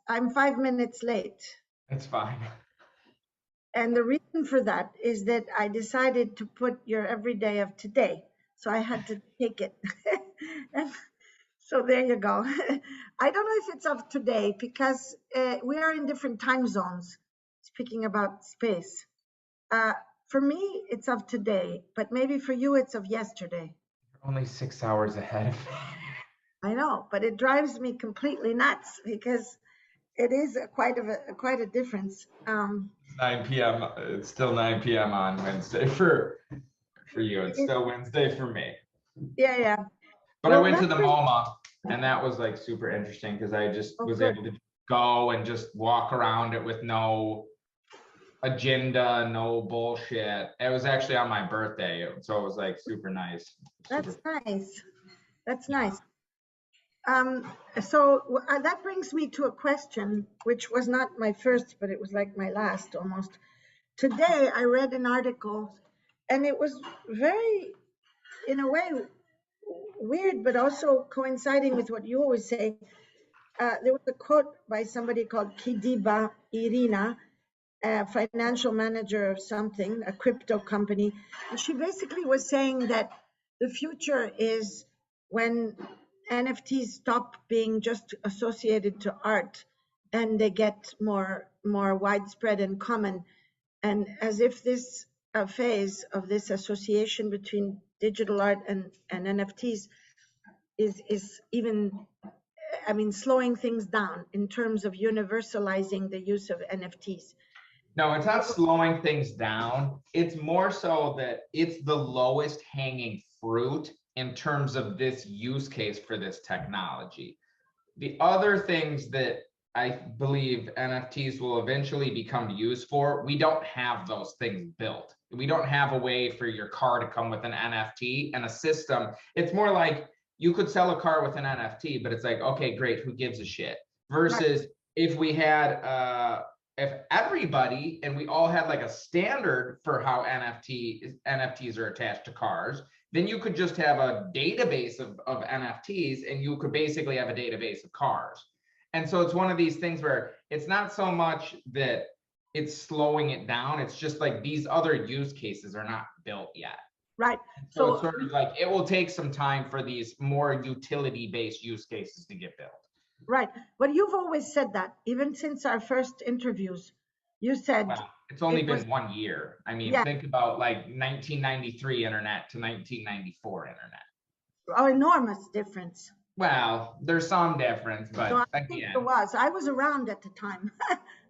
I'm 5 minutes late. It's fine. And the reason for that is that I decided to put your everyday of today. So I had to take it. And so there you go. I don't know if it's of today because we are in different time zones, speaking about space. Uh, for me, it's of today, but maybe for you, it's of yesterday. You're only 6 hours ahead of me. I know, but it drives me completely nuts because it is quite a difference. 9 p.m. It's still 9 p.m. on Wednesday for you. It's still Wednesday for me. Yeah, yeah. But I Well, went to that the brings, MoMA, and that was like super interesting because I just oh, was good. able to go and just walk around it with no agenda, no bullshit. It was actually on my birthday, so it was like super nice. That's Super. nice. That's Yeah. nice. Um, so that brings me to a question, which was not my first, but it was like my last almost. Today, I read an article, and it was very, in a way, weird, but also coinciding with what you always say. There was a quote by somebody called Kidiba Irina, a financial manager of something, a crypto company. And she basically was saying that the future is when NFTs stop being just associated to art and they get more widespread and common. And as if this phase of this association between digital art and NFTs is even, I mean, slowing things down in terms of universalizing the use of NFTs. No, it's not slowing things down. It's more so that it's the lowest hanging fruit in terms of this use case for this technology. The other things that I believe NFTs will eventually become used for, we don't have those things built. We don't have a way for your car to come with an NFT and a system. It's more like you could sell a car with an NFT, but it's like, okay, great, who gives a shit? Right. Versus if we had if everybody and we all had like a standard for how NFTs are attached to cars, then you could just have a database of NFTs and you could basically have a database of cars. And so it's one of these things where it's not so much that it's slowing it down. It's just like these other use cases are not built yet. Right. So it's So, sort of like it will take some time for these more utility-based use cases to get built. right. But you've always said that, even since our first interviews, you said Well, it's only it was, been 1 year. I mean, yeah, think about like 1993 internet to 1994 internet. an enormous difference. Well, there's some difference, No, but I think there again, was. I was around at the time.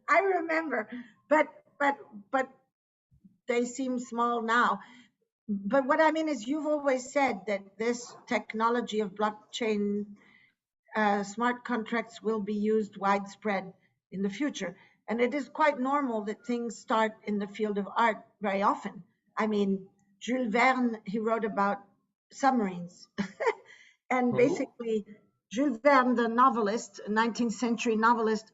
I remember, but but but they seem small now. But what I mean is, you've always said that this technology of blockchain smart contracts will be used widespread in the future. And it is quite normal that things start in the field of art very often. I mean, Jules Verne, he wrote about submarines. And who? basically, Jules Verne, the novelist, 19th century novelist,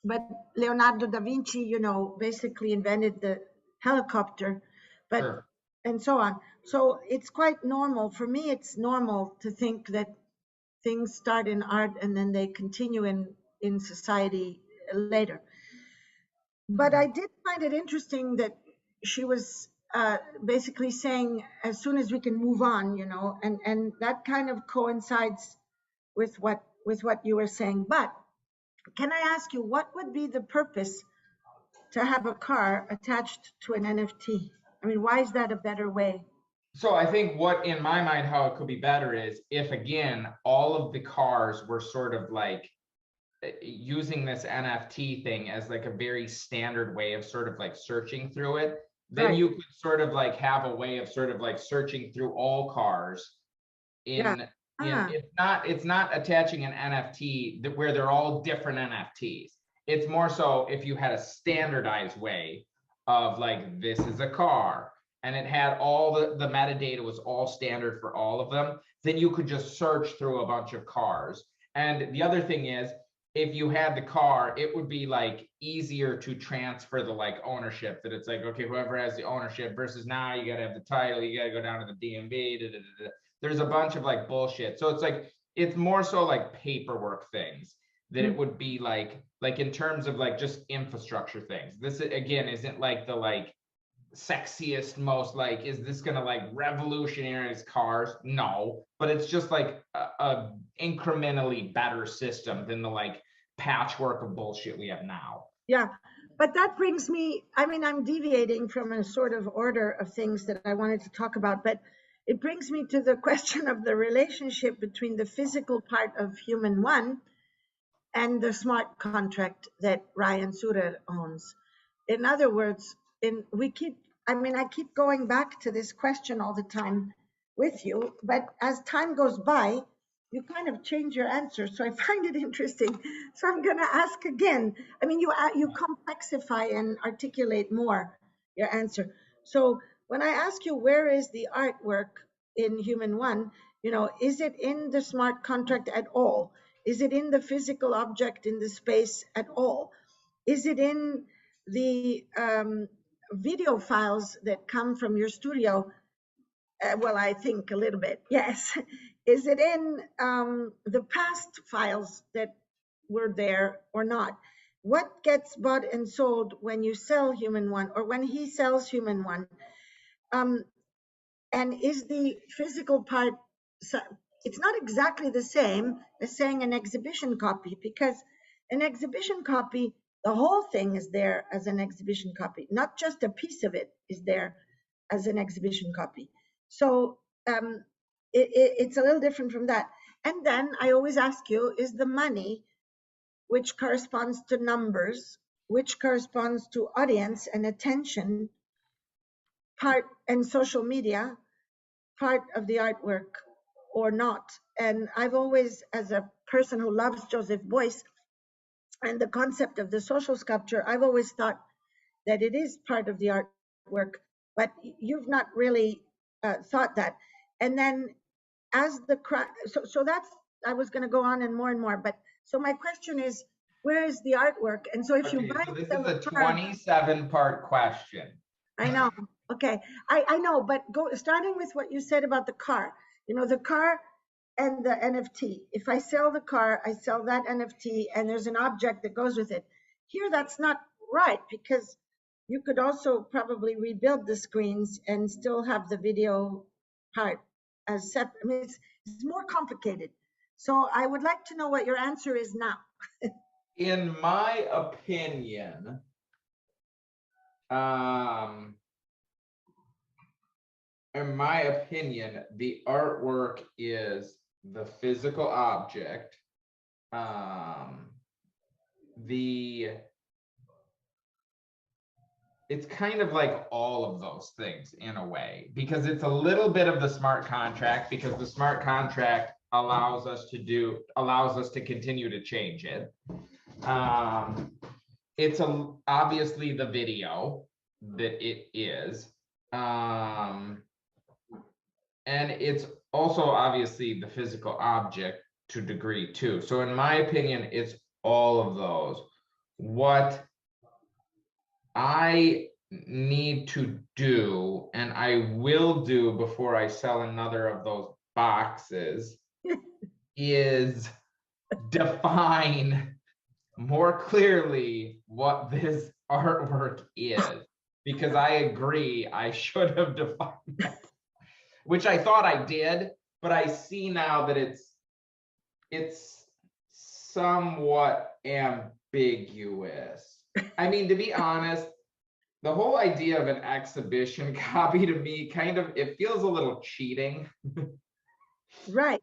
but Leonardo da Vinci, basically invented the helicopter, but Sure. and so on. So it's quite normal. For me, it's normal to think that things start in art and then they continue in society later. But I did find it interesting that she was basically saying as soon as we can move on, and that kind of coincides with what you were saying. But can I ask you, what would be the purpose to have a car attached to an NFT? I mean, why is that a better way? So I think what in my mind, how it could be better is if again, all of the cars were sort of like using this NFT thing as like a very standard way of sort of like searching through it, then Right. you could sort of like have a way of sort of like searching through all cars Yeah. in Ah, it's not attaching an NFT that where they're all different NFTs. It's more so if you had a standardized way of like this is a car and it had all the metadata was all standard for all of them, then you could just search through a bunch of cars. And the other thing is if you had the car, it would be like easier to transfer the like ownership that it's like, okay, whoever has the ownership versus now you got to have the title, you got to go down to the DMV, da, da, da, da. There's a bunch of like bullshit. So it's like, it's more so like paperwork things. that it would be like in terms of like just infrastructure things. This again isn't like the like sexiest, most like, is this gonna like revolutionize cars? No, but it's just like a incrementally better system than the like patchwork of bullshit we have now. Yeah, but that brings me, I mean, I'm deviating from a sort of order of things that I wanted to talk about, but it brings me to the question of the relationship between the physical part of Human One and the smart contract that Ryan Surer owns. In other words, I keep going back to this question all the time with you, but as time goes by, you kind of change your answer. So I find it interesting. So I'm going to ask again. I mean, you complexify and articulate more your answer. So when I ask you, where is the artwork in Human One? Is it in the smart contract at all? Is it in the physical object in the space at all? Is it in the video files that come from your studio? Well, I think a little bit, yes. Is it in the past files that were there or not? What gets bought and sold when you sell Human One or when he sells Human One? And is the physical part, it's not exactly the same as saying an exhibition copy, because an exhibition copy, the whole thing is there as an exhibition copy, not just a piece of it is there as an exhibition copy. So it's a little different from that. And then I always ask you, is the money, which corresponds to numbers, which corresponds to audience and attention, part, and social media, part of the artwork or not? And I've always, as a person who loves Joseph Beuys and the concept of the social sculpture, I've always thought that it is part of the artwork, but you've not really thought that. And then as the so that's, I was going to go on and more, but so my question is, where is the artwork? And so if you buy, so this is a 27-part question. I know. Okay. I know, but starting with what you said about the car, the car and the NFT. If I sell the car, I sell that NFT and there's an object that goes with it. Here, that's not right, because you could also probably rebuild the screens and still have the video part as separate. I mean, it's more complicated. So I would like to know what your answer is now. In my opinion, the artwork is the physical object. It's kind of like all of those things in a way, because it's a little bit of the smart contract, because the smart contract allows us to continue to change it. It's obviously the video that it is. And it's also obviously the physical object to a degree too. So in my opinion, it's all of those. What I need to do, and I will do before I sell another of those boxes, is define more clearly what this artwork is, because I agree I should have defined that, which I thought I did, but I see now that it's somewhat ambiguous. I mean, to be honest, the whole idea of an exhibition copy to me it feels a little cheating. Right.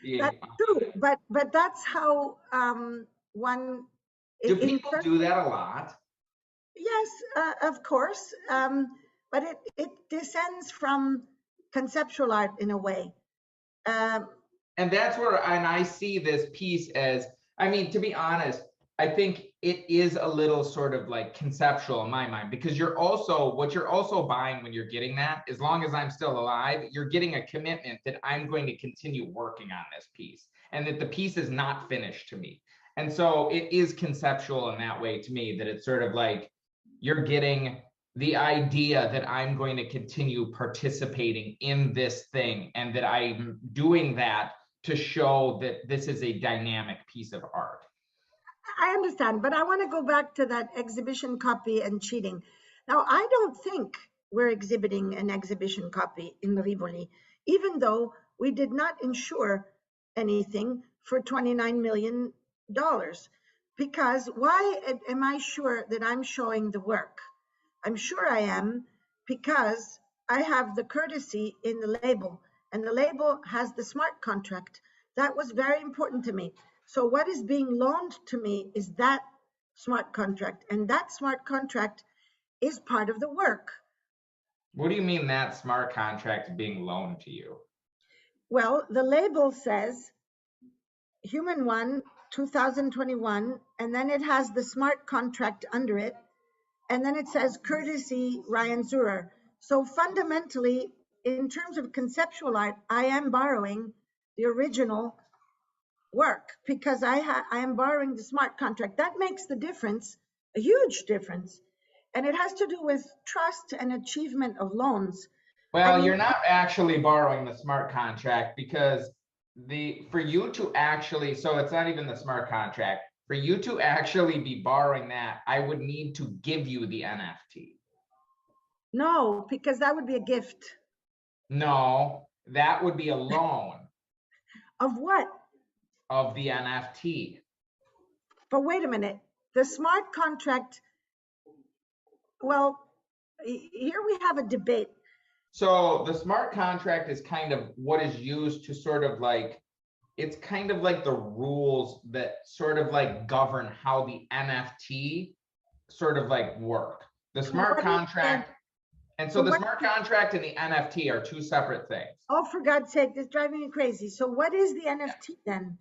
Yeah. That's true, but that's how one. Do people do that a lot? Yes, of course, but it descends from conceptual art in a way. And that's where, and I see this piece as, I mean, to be honest, I think it is a little sort of like conceptual in my mind, because what you're also buying when you're getting that, as long as I'm still alive, you're getting a commitment that I'm going to continue working on this piece and that the piece is not finished to me. And so it is conceptual in that way to me, that it's sort of like you're getting the idea that I'm going to continue participating in this thing and that I'm doing that to show that this is a dynamic piece of art. I understand, but I want to go back to that exhibition copy and cheating. Now, I don't think we're exhibiting an exhibition copy in Rivoli, even though we did not insure anything for $29 million. Because why am I sure that I'm showing the work? I'm sure I am because I have the courtesy in the label, and the label has the smart contract. That was very important to me. So what is being loaned to me is that smart contract, and that smart contract is part of the work. What do you mean that smart contract being loaned to you? Well, the label says Human One 2021, and then it has the smart contract under it, and then it says courtesy Ryan Zurer. So fundamentally, in terms of conceptual art, I am borrowing the original work because I am borrowing the smart contract. That makes the difference, a huge difference. And it has to do with trust and achievement of loans. I Well, mean, you're not actually borrowing the smart contract because for you to actually, so it's not even the smart contract. For you to actually be borrowing that, I would need to give you the NFT. no, because that would be a gift. No, that would be a loan Of what? of the NFT. But wait a minute. The smart contract, well, here we have a debate. So the smart contract is kind of what is used to sort of like, it's kind of like the rules that sort of like govern how the NFT sort of like work. The smart contract, and so the smart contract and the NFT are two separate things. Oh, for God's sake, this is driving me crazy. So what is the NFT then?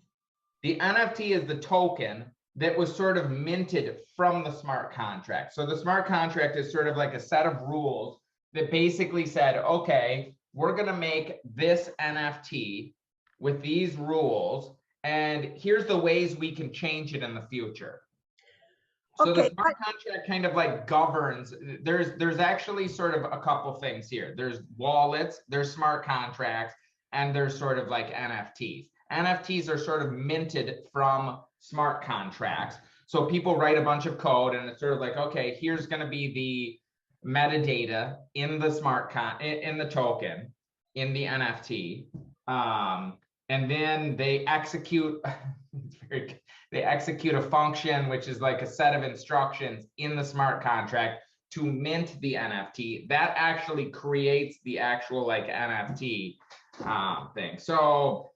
The NFT is the token that was sort of minted from the smart contract. So the smart contract is sort of like a set of rules that basically said, okay, we're going to make this NFT with these rules, and here's the ways we can change it in the future. So the smart contract kind of like governs, there's actually sort of a couple things here. There's wallets, there's smart contracts, and there's sort of like NFTs. NFTs are sort of minted from smart contracts. So people write a bunch of code and it's sort of like, okay, here's going to be the metadata in the in the token, in the NFT. And then they execute, they execute a function, which is like a set of instructions in the smart contract to mint the NFT. That actually creates the actual like NFT thing. So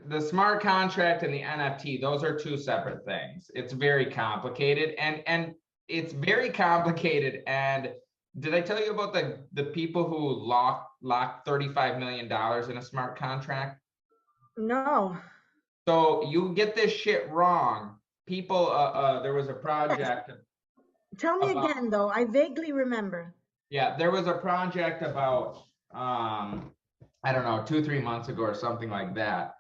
the smart contract and the NFT, those are two separate things. It's very complicated, and it's very complicated. And did I tell you about the people who locked $35 million in a smart contract? No. So you get this shit wrong. People, there was a project. Tell me again, though. I vaguely remember. Yeah, there was a project about, I don't know, 2-3 months ago or something like that.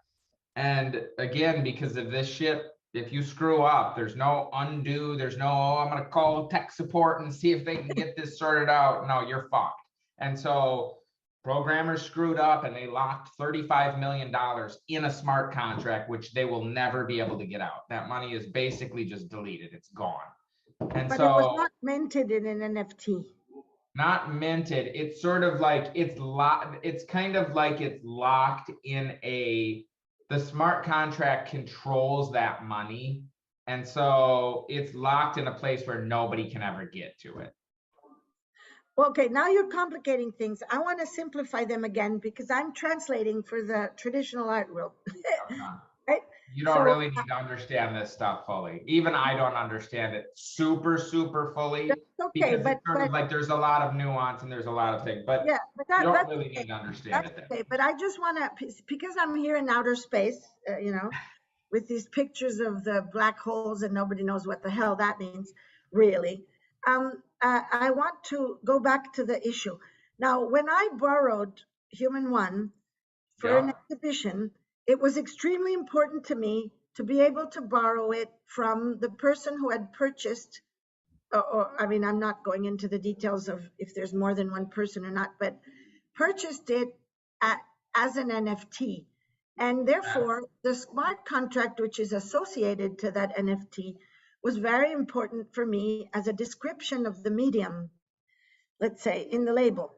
And again, because of this shit, if you screw up, there's no undo, there's no, oh, I'm going to call tech support and see if they can get this sorted out. No, you're fucked. And so programmers screwed up and they locked $35 million in a smart contract, which they will never be able to get out. That money is basically just deleted. It's gone. And but so it was not minted in an NFT. Not minted. It's sort of like it's locked. It's kind of like it's locked in the smart contract controls that money. And so it's locked in a place where nobody can ever get to it. Okay, now you're complicating things. I want to simplify them again because I'm translating for the traditional art world. Right? You don't really need to understand this stuff fully. Even I don't understand it super fully. Okay, because it's sort of like there's a lot of nuance and there's a lot of things, but yeah, but you don't really need to understand it. Okay, but I just want to, because I'm here in outer space, with these pictures of the black holes and nobody knows what the hell that means, really. I want to go back to the issue. Now, when I borrowed Human One for an exhibition, it was extremely important to me to be able to borrow it from the person who had purchased, I mean, I'm not going into the details of if there's more than one person or not, but purchased it as an NFT. And therefore, the smart contract, which is associated to that NFT, was very important for me as a description of the medium, let's say, in the label.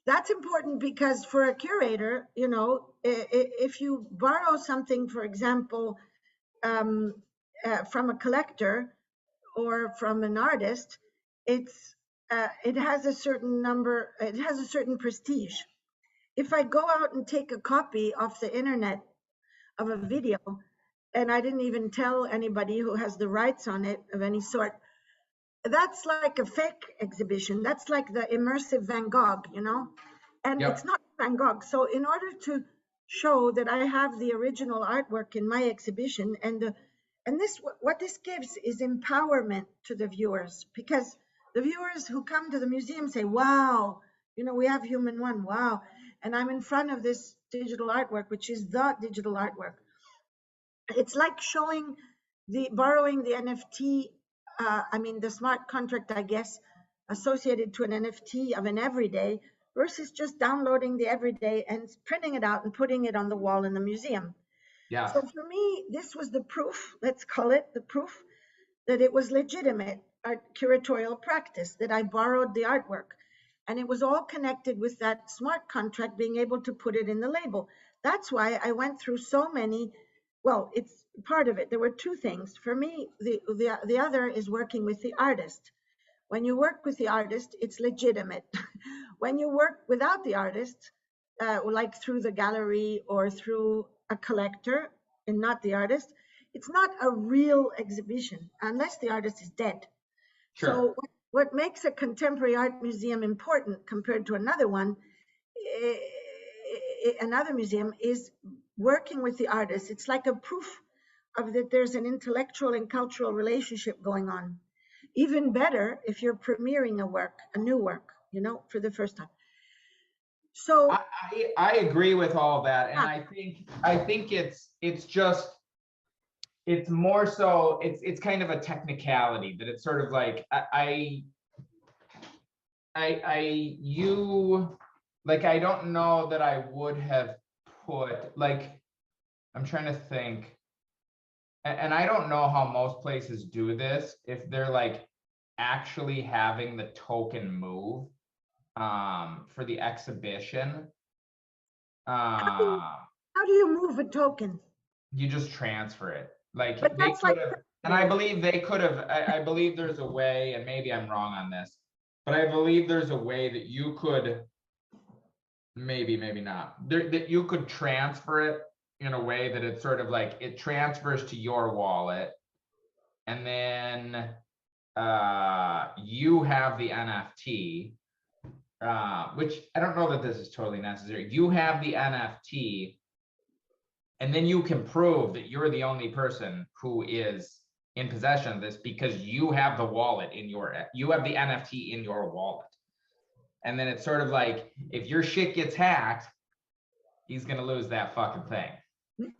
That's important because for a curator, you know, if you borrow something, for example, from a collector or from an artist, it has a certain number, it has a certain prestige. If I go out and take a copy off the internet of a video and I didn't even tell anybody who has the rights on it of any sort, that's like a fake exhibition. That's like the immersive Van Gogh, you know? And Yep. it's not Van Gogh. So in order to show that I have the original artwork in my exhibition, and this, what this gives is empowerment to the viewers, because the viewers who come to the museum say, wow, you know, we have Human One, wow. And I'm in front of this digital artwork, which is the digital artwork. It's like showing borrowing the NFT, the smart contract, I guess, associated to an NFT of an everyday versus just downloading the everyday and printing it out and putting it on the wall in the museum. Yes. So for me, this was the proof, let's call it the proof, that it was legitimate art curatorial practice, that I borrowed the artwork. And it was all connected with that smart contract, being able to put it in the label. That's why I went through so many. Well, it's part of it. There were two things. For me, the other is working with the artist. When you work with the artist, it's legitimate. When you work without the artist, like through the gallery or through a collector and not the artist, it's not a real exhibition unless the artist is dead. Sure. So what makes a contemporary art museum important compared to another one, another museum, is working with the artist. It's like a proof of that there's an intellectual and cultural relationship going on. Even better if you're premiering a work, a new work, you know, for the first time. So I agree with all that, and yeah. I think it's just, it's more so, it's kind of a technicality that it's sort of like I don't know that I would have put, like, I'm trying to think, and I don't know how most places do this, if they're like actually having the token move for the exhibition. How do you move a token? You just transfer it. Like But they that's could like have, and I believe they could have, I believe there's a way, and maybe I'm wrong on this, but I believe there's a way that you could, maybe not, that you could transfer it in a way that it's sort of like it transfers to your wallet, and then you have the NFT, which I don't know that this is totally necessary. You have the NFT, and then you can prove that you're the only person who is in possession of this because you have the wallet in you have the NFT in your wallet. And then it's sort of like, if your shit gets hacked, he's gonna lose that fucking thing.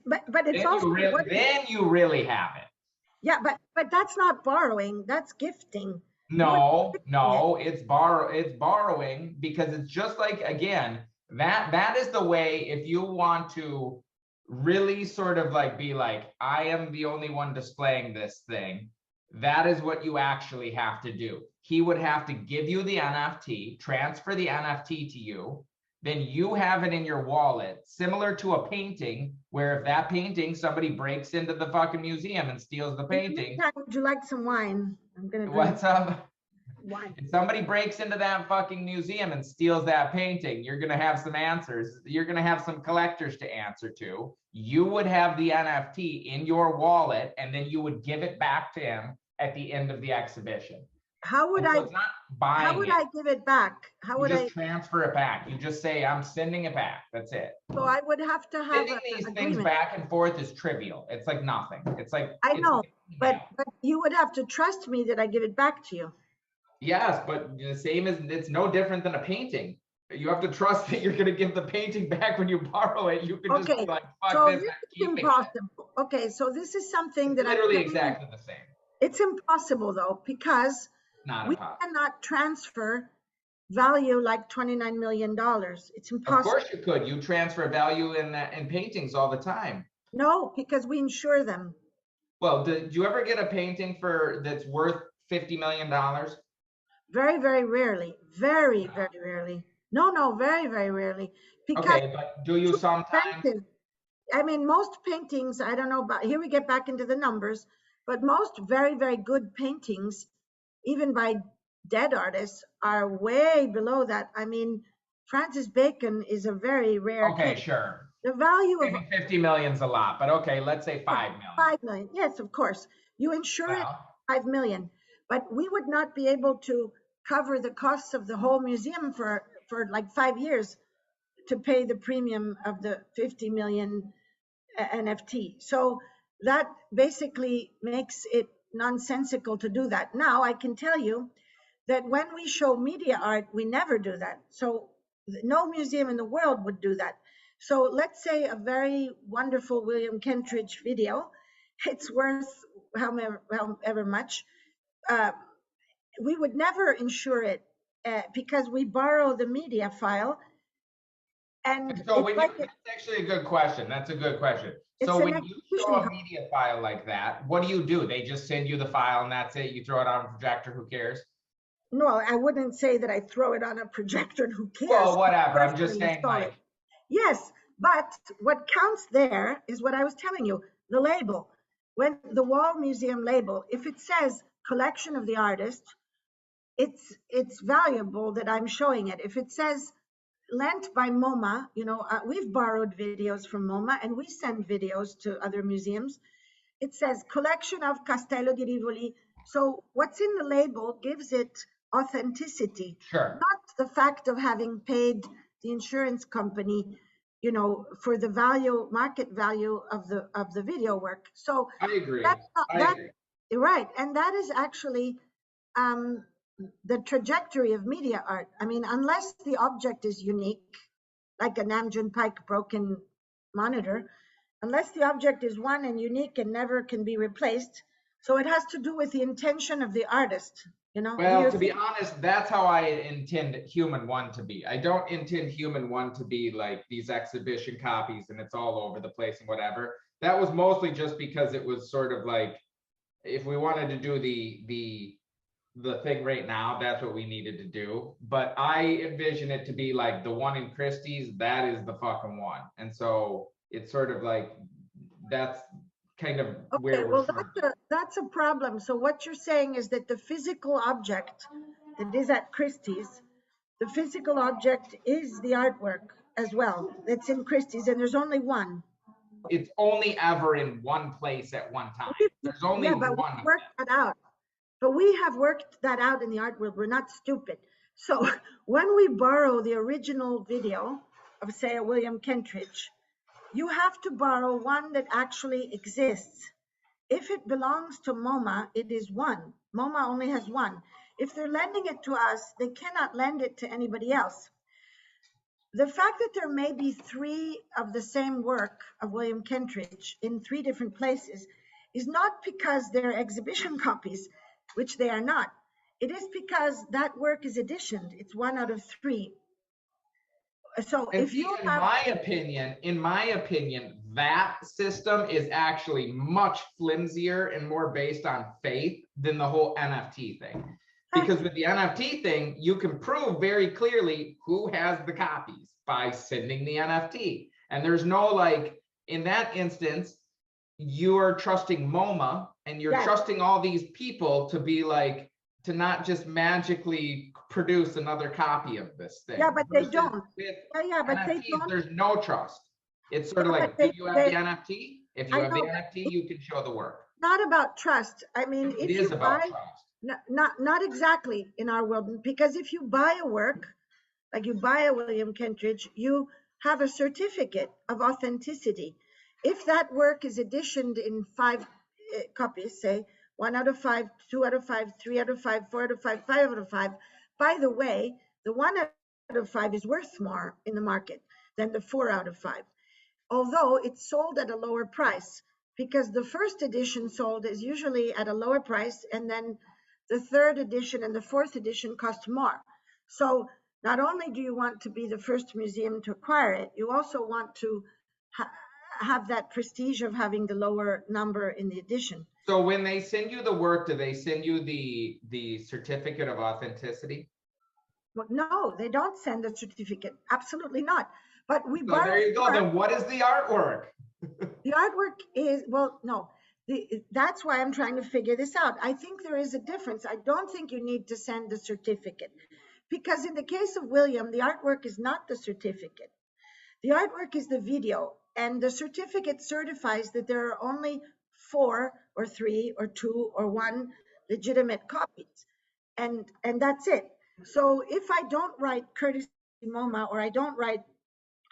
But it's also then you really have it. Yeah, but that's not borrowing, that's gifting. No, it's borrowing, because it's just like, again, that is the way, if you want to really sort of like be like, I am the only one displaying this thing, that is what you actually have to do. He would have to give you the NFT, transfer the NFT to you, then you have it in your wallet, similar to a painting, where if that painting, somebody breaks into the fucking museum and steals the painting. Would you like some wine? I'm gonna drink. What's up? Wine. If somebody breaks into that fucking museum and steals that painting, you're gonna have some answers. You're gonna have some collectors to answer to. You would have the NFT in your wallet, and then you would give it back to him at the end of the exhibition. How would I give it back? How would I transfer it back? You just say, I'm sending it back. That's it. So I would have to have sending these things back and forth is trivial. It's like nothing. It's like, I know, but you would have to trust me that I give it back to you. Yes, but the same as, it's no different than a painting. You have to trust that you're going to give the painting back when you borrow it. You can just be like, fuck so this. It's impossible. Okay, so this is something that literally exactly the same. It's impossible though, because Not we impossible. cannot transfer value like $29 million. It's Of impossible. course you could. You transfer value in paintings all the time. No, because we insure them. Well, did you ever get a painting that's worth $50 million? Very, very rarely. Very, very rarely. No, very, very rarely. Because Okay, but do you it's too sometimes? expensive. I mean, most paintings, I don't know about, here we get back into the numbers, but most very, very good paintings, even by dead artists, are way below that. I mean, Francis Bacon is a very rare Okay, case. sure. The value of Maybe 50 million's a lot, but okay, let's say 5 million. 5 million, yes, of course. You insure it Well, 5 million, but we would not be able to cover the costs of the whole museum for like 5 years to pay the premium of the 50 million NFT. So that basically makes it nonsensical to do that. Now, I can tell you that when we show media art, we never do that. So no museum in the world would do that. So let's say a very wonderful William Kentridge video, it's worth however much. We would never insure it because we borrow the media file, and so it's like that's actually a good question. That's a good question. it's So an when you show execution a media file like that, what do? They just send you the file and that's it. You throw it on a projector, who cares? No, I wouldn't say that I throw it on a projector. Who cares? Well, whatever. I'm just Personally saying, install like, it. Yes, but what counts there is what I was telling you, the label. When the wall museum label, if it says collection of the artist, it's valuable that I'm showing it. If it says lent by MoMA, we've borrowed videos from MoMA and we send videos to other museums. It says collection of Castello di Rivoli. So what's in the label gives it authenticity, sure. not the fact of having paid the insurance company, for the market value of the video work. So I agree. that's I that agree. right, and that is actually um, the trajectory of media art. I mean, unless the object is unique, like a Namjoon Pike broken monitor, unless the object is one and unique and never can be replaced. So it has to do with the intention of the artist, Well, to be honest, that's how I intend Human One to be. I don't intend Human One to be like these exhibition copies and it's all over the place and whatever. That was mostly just because it was sort of like, if we wanted to do the thing right now, that's what we needed to do. But I envision it to be like the one in Christie's, that is the fucking one. And so it's sort of like, that's kind of where we're well, from. that's a problem. So what you're saying is that the physical object that is at Christie's, the physical object is the artwork as well. That's in Christie's, and there's only one. It's only ever in one place at one time. There's only Yeah, but we one of worked them. that out. But we have worked that out in the art world. We're not stupid. So when we borrow the original video of, say, a William Kentridge, you have to borrow one that actually exists. If it belongs to MoMA, it is one. MoMA only has one. If they're lending it to us, they cannot lend it to anybody else. The fact that there may be 3 of the same work of William Kentridge in 3 different places is not because they're exhibition copies, which they are not. It is because that work is editioned. It's 1 out of 3. So And if see, you in have, my opinion, that system is actually much flimsier and more based on faith than the whole NFT thing. Because with the NFT thing, you can prove very clearly who has the copies by sending the NFT. And there's no, like, in that instance, you are trusting MoMA and you're yes, trusting all these people to be like, to not just magically produce another copy of this thing. yeah, but they Versus don't. with Yeah, but they NFTs, don't. there's no trust. It's sort Yeah, of but like, do you have the NFT? If you I have the know, but NFT, you can show the work. not about trust. I mean, It if you is about buy, trust. not exactly in our world, because if you buy a work, like you buy a William Kentridge, you have a certificate of authenticity. If that work is editioned in 5 copies, say 1 out of 5, 2 out of 5, 3 out of 5, 4 out of 5, 5 out of 5, by the way, the 1 out of 5 is worth more in the market than the 4 out of 5, although it's sold at a lower price, because the first edition sold is usually at a lower price, and then the third edition and the fourth edition cost more. So Not only do you want to be the first museum to acquire it, you also want to have that prestige of having the lower number in the edition. So when they send you the work, do they send you the certificate of authenticity? Well, no, they don't send a certificate. Absolutely not. But we So borrow. there you go. Then what is the artwork? The artwork is, well, no, that's why I'm trying to figure this out. I think there is a difference. I don't think you need to send the certificate, because in the case of William, the artwork is not the certificate. The artwork is the video, and the certificate certifies that there are only 4 or 3 or 2 or 1 legitimate copies, and that's it. So if I don't write courtesy MoMA, or I don't write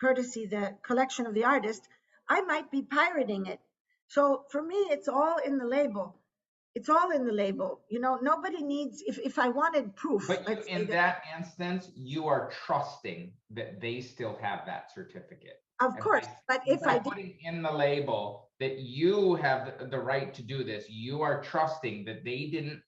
courtesy the collection of the artist, I might be pirating it. So for me, it's all in the label. It's all in the label. You know, nobody needs, if I wanted proof, But let's say in that instance, you are trusting that they still have that certificate. of course, but if I did, putting in the label that you have the right to do this, you are trusting that they didn't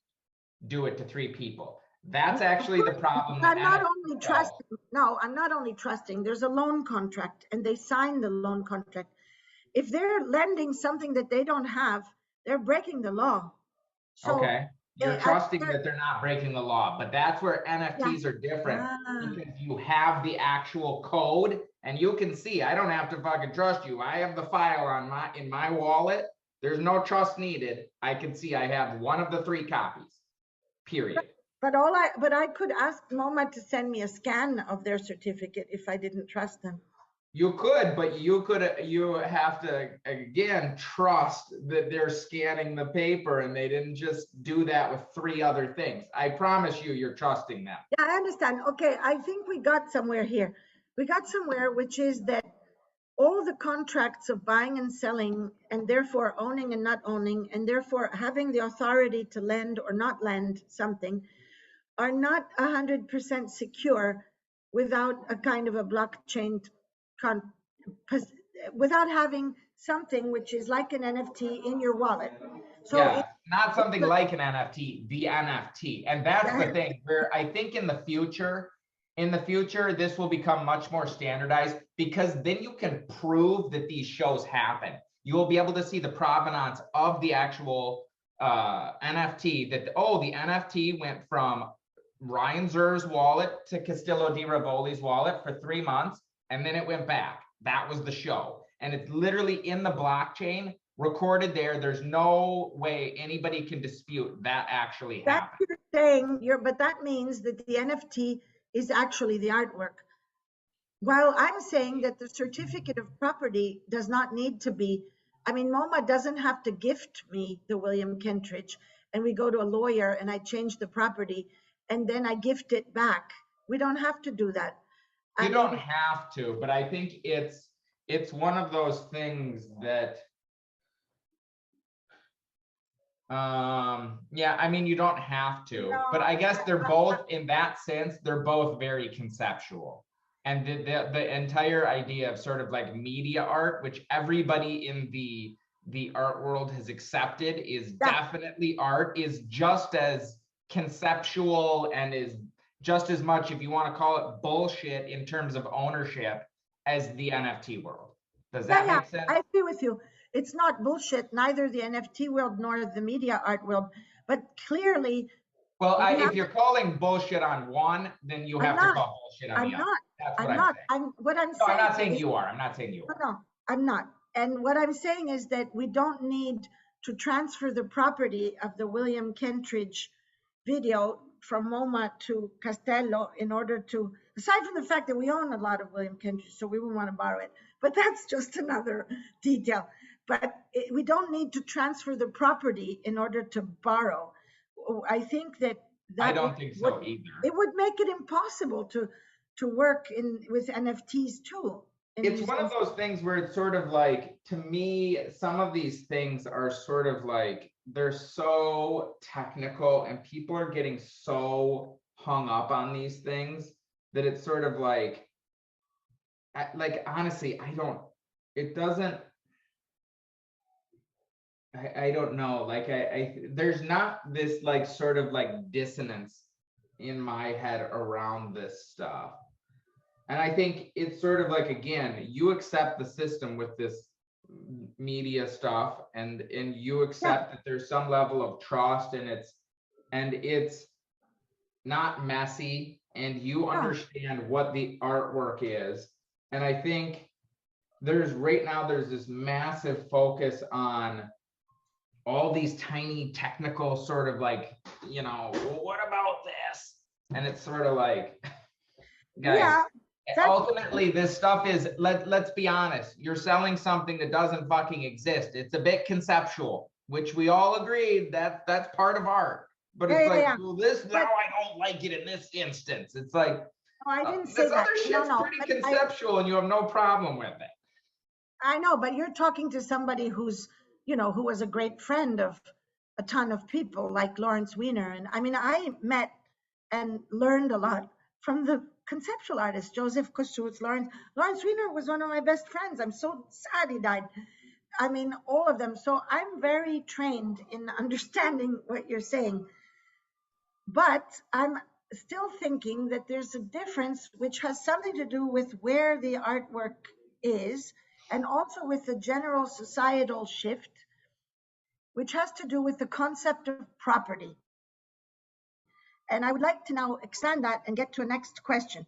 do it to 3 people. That's actually the problem. I'm not only trusting, no, I'm not only trusting, there's a loan contract and they sign the loan contract. If they're lending something that they don't have, they're breaking the law. So okay, you're trusting that they're not breaking the law, but that's where NFTs are different, because you have the actual code and you can see. I don't have to fucking trust you. I have the file on in my wallet. There's no trust needed. I can see I have one of the 3 copies, period. But I could ask MoMA to send me a scan of their certificate if I didn't trust them. You could, but you have to, again, trust that they're scanning the paper and they didn't just do that with 3 other things. I promise you, you're trusting them. Yeah, I understand. Okay, I think we got somewhere here. We got somewhere, which is that all the contracts of buying and selling, and therefore owning and not owning, and therefore having the authority to lend or not lend something, are not 100% secure without a kind of a blockchain, without having something which is like an NFT in your wallet. So yeah, not something like an NFT, the NFT. And that's the thing where I think in the future, this will become much more standardized, because then you can prove that these shows happen. You will be able to see the provenance of the actual NFT, that, oh, the NFT went from Ryan Zer's wallet to Castillo di Rivoli's wallet for 3 months, and then it went back. That was the show. And it's literally in the blockchain, recorded there. There's no way anybody can dispute that actually happened. That's you're saying, but that means that the NFT is actually the artwork. While I'm saying that the certificate of property does not need to be, I mean, MoMA doesn't have to gift me the William Kentridge and we go to a lawyer and I change the property and then I gift it back. We don't have to do that. You don't have to, but I think it's one of those things that, yeah, I mean, you don't have to, but I guess they're both, in that sense, they're both very conceptual. And the entire idea of sort of like media art, which everybody in the art world has accepted is definitely art, is just as conceptual and is just as much, if you want to call it bullshit in terms of ownership, as the NFT world. Does that make sense? I agree with you. It's not bullshit, neither the NFT world nor the media art world, but clearly. Well, if you're calling bullshit on one, then you have to call bullshit on the other. That's what I'm saying. I'm not saying you are. I'm not saying you are. No, I'm not. And what I'm saying is that we don't need to transfer the property of the William Kentridge video from MoMA to Castello in order to, aside from the fact that we own a lot of William Kentridge, so we wouldn't want to borrow it, but that's just another detail. But we don't need to transfer the property in order to borrow. I think that I don't think so either. It would make it impossible to work with NFTs too. It's one of those things where it's sort of like, to me, some of these things are sort of like, they're so technical and people are getting so hung up on these things that it's sort of like honestly, I don't know, like there's not this like sort of like dissonance in my head around this stuff. And I think it's sort of like, again, you accept the system with this media stuff, and you accept that there's some level of trust, and it's not messy, and you understand what the artwork is. And I think right now there's this massive focus on all these tiny technical sort of like, well, what about this? And it's sort of like, guys, ultimately this stuff is, let's be honest, you're selling something that doesn't fucking exist. It's a bit conceptual, which we all agreed that's part of art. But it's well, this now I don't like it in this instance. It's like, I didn't say this other shit's pretty conceptual, and you have no problem with it. I know, but you're talking to somebody who's, who was a great friend of a ton of people like Lawrence Weiner. And I mean, I met and learned a lot from the conceptual artist, Joseph Kossuth. Lawrence Weiner was one of my best friends. I'm so sad he died. I mean, all of them. So I'm very trained in understanding what you're saying. But I'm still thinking that there's a difference which has something to do with where the artwork is, and also with the general societal shift, which has to do with the concept of property. And I would like to now expand that and get to a next question.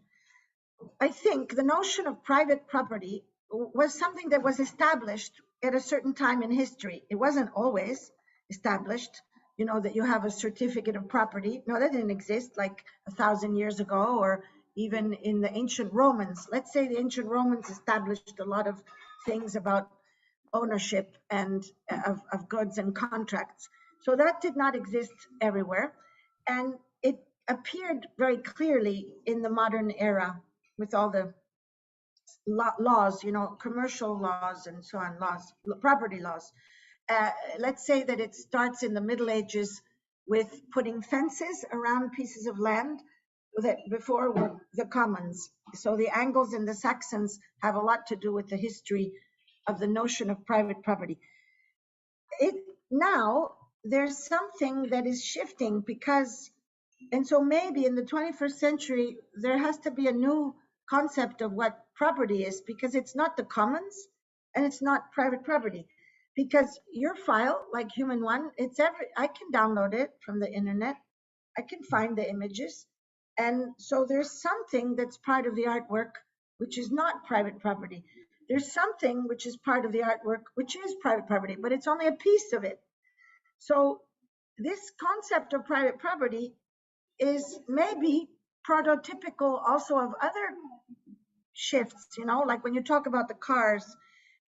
I think the notion of private property was something that was established at a certain time in history. It wasn't always established, that you have a certificate of property. No, that didn't exist like 1,000 years ago, or even in the ancient Romans. Let's say the ancient Romans established a lot of things about ownership and of goods and contracts. So that did not exist everywhere. And it appeared very clearly in the modern era with all the laws, commercial laws and so on, property laws. Let's say that it starts in the Middle Ages with putting fences around pieces of land that before were the commons. So the Angles and the Saxons have a lot to do with the history of the notion of private property. Now there's something that is shifting and so maybe in the 21st century, there has to be a new concept of what property is, because it's not the commons and it's not private property. Because your file, like Human One, I can download it from the internet. I can find the images. And so there's something that's part of the artwork, which is not private property. There's something which is part of the artwork, which is private property, but it's only a piece of it. So this concept of private property is maybe prototypical also of other shifts, like when you talk about the cars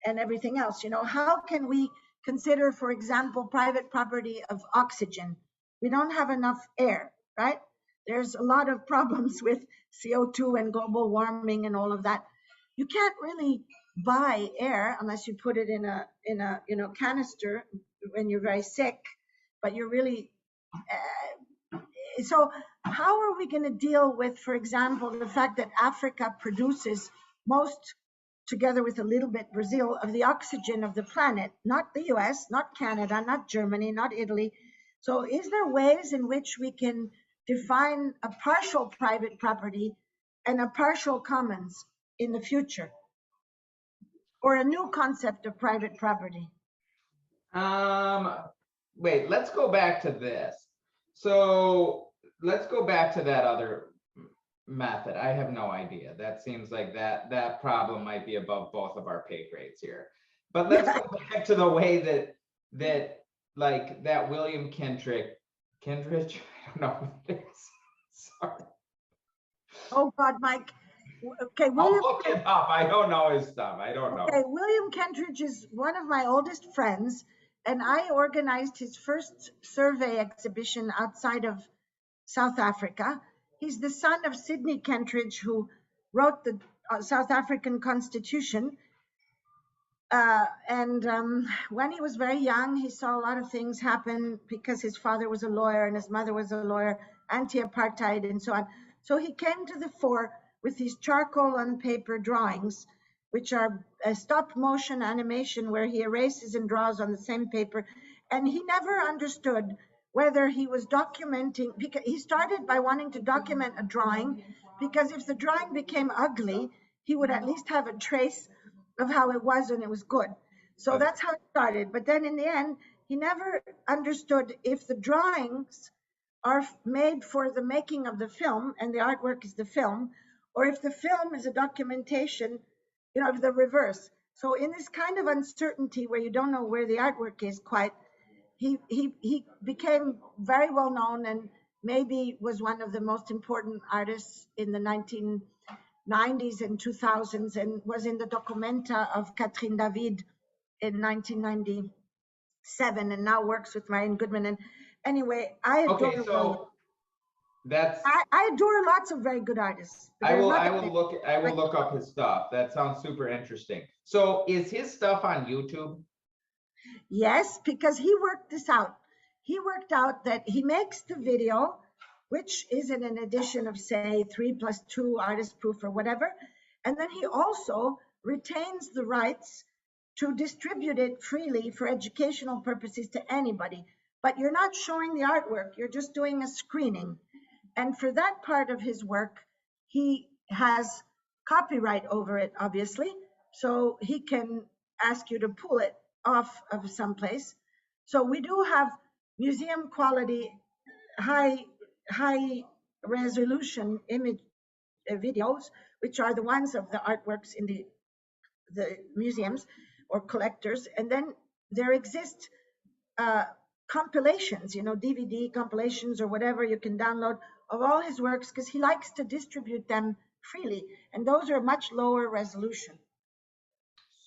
and everything else, how can we consider, for example, private property of oxygen? We don't have enough air, right? There's a lot of problems with CO2 and global warming and all of that. You can't really buy air unless you put it in a canister when you're very sick, but you're really so how are we going to deal with, for example, the fact that Africa produces most, together with a little bit Brazil, of the oxygen of the planet, not the US, not Canada, not Germany, not Italy. So is there ways in which we can define a partial private property and a partial commons in the future? Or a new concept of private property? Wait, let's go back to this. So let's go back to that other method. I have no idea. That seems like that problem might be above both of our pay grades here. But let's go back to the way that like that William Kentridge, I don't know who it is. Sorry. Oh God, Mike. Okay, I'll look it up. I don't know his stuff. I don't know. Okay, William Kentridge is one of my oldest friends, and I organized his first survey exhibition outside of South Africa. He's the son of Sidney Kentridge, who wrote the South African Constitution. When he was very young, he saw a lot of things happen because his father was a lawyer and his mother was a lawyer, anti-apartheid and so on. So he came to the fore with these charcoal on paper drawings, which are a stop motion animation where he erases and draws on the same paper. And he never understood whether he was documenting, because he started by wanting to document a drawing, because if the drawing became ugly, he would at least have a trace of how it was when it was good. So that's how it started. But then in the end, he never understood if the drawings are made for the making of the film and the artwork is the film, or if the film is a documentation, of the reverse. So in this kind of uncertainty where you don't know where the artwork is quite, he became very well known and maybe was one of the most important artists in the 1990s and 2000s, and was in the Documenta of Catherine David in 1997, and now works with Marion Goodman. And anyway, I adore Okay, so that's I adore lots of very good artists. I will look up his stuff. That sounds super interesting. So is his stuff on YouTube? Yes, because he worked this out. He worked out that he makes the video, which is in an edition of, say, 3+2 artist proof or whatever. And then he also retains the rights to distribute it freely for educational purposes to anybody. But you're not showing the artwork, you're just doing a screening. And for that part of his work, he has copyright over it, obviously. So he can ask you to pull it off of someplace. So we do have museum quality, high resolution image videos, which are the ones of the artworks in the museums or collectors. And then there exist compilations, DVD compilations or whatever you can download of all his works, because he likes to distribute them freely. And those are much lower resolution.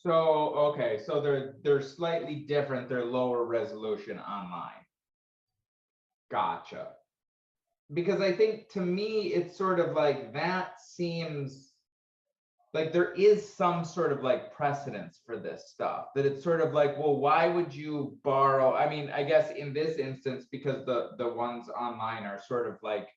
So, okay, so they're slightly different. They're lower resolution online. Gotcha. Because I think to me, it's sort of like that seems like there is some sort of like precedence for this stuff, that it's sort of like, well, why would you borrow? I mean, I guess in this instance, because the ones online are sort of like,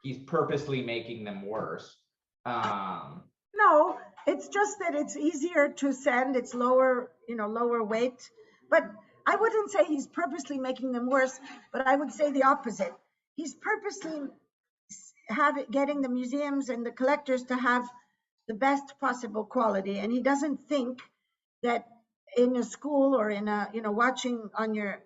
he's purposely making them worse. No, it's just that it's easier to send, it's lower, lower weight. But I wouldn't say he's purposely making them worse, but I would say the opposite. He's purposely getting the museums and the collectors to have the best possible quality. And he doesn't think that in a school or in a, watching on your,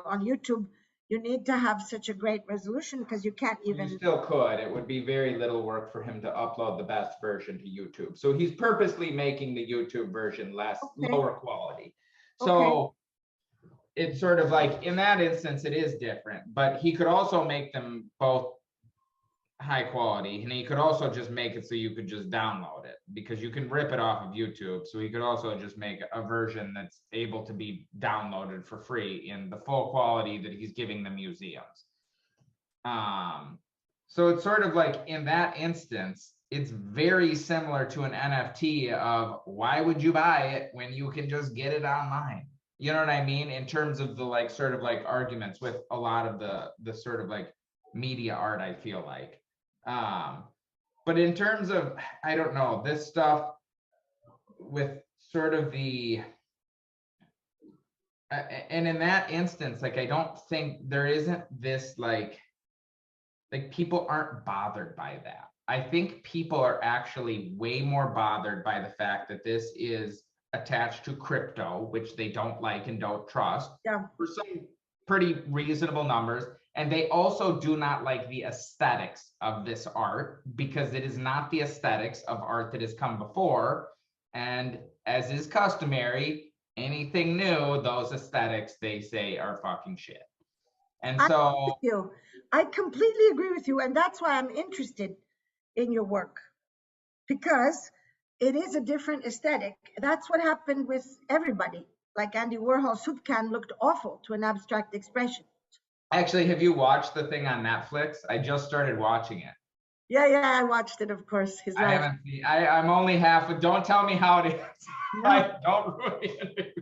on YouTube, you need to have such a great resolution, because you can't even. You still could. It would be very little work for him to upload the best version to YouTube. So he's purposely making the YouTube version lower quality. So it's sort of like, in that instance, it is different, but he could also make them both high quality, and he could also just make it so you could just download it, because you can rip it off of YouTube. So he could also just make a version that's able to be downloaded for free in the full quality that he's giving the museums. So it's sort of like, in that instance, it's very similar to an NFT of, why would you buy it when you can just get it online? You know what I mean? In terms of the like sort of like arguments with a lot of the sort of like media art, I feel like. But in terms of, I don't know, this stuff with sort of the, and in that instance, like, I don't think there isn't this like people aren't bothered by that. I think people are actually way more bothered by the fact that this is attached to crypto, which they don't like and don't trust, for some pretty reasonable numbers. And they also do not like the aesthetics of this art, because it is not the aesthetics of art that has come before. And as is customary, anything new, those aesthetics, they say, are fucking shit. And so I completely agree with you. And that's why I'm interested in your work, because it is a different aesthetic. That's what happened with everybody. Like Andy Warhol, soup can looked awful to an abstract expression. Actually, have you watched the thing on Netflix? I just started watching it. Yeah, I watched it, of course. I haven't seen. I'm only half. Don't tell me how it is. No. Don't ruin it.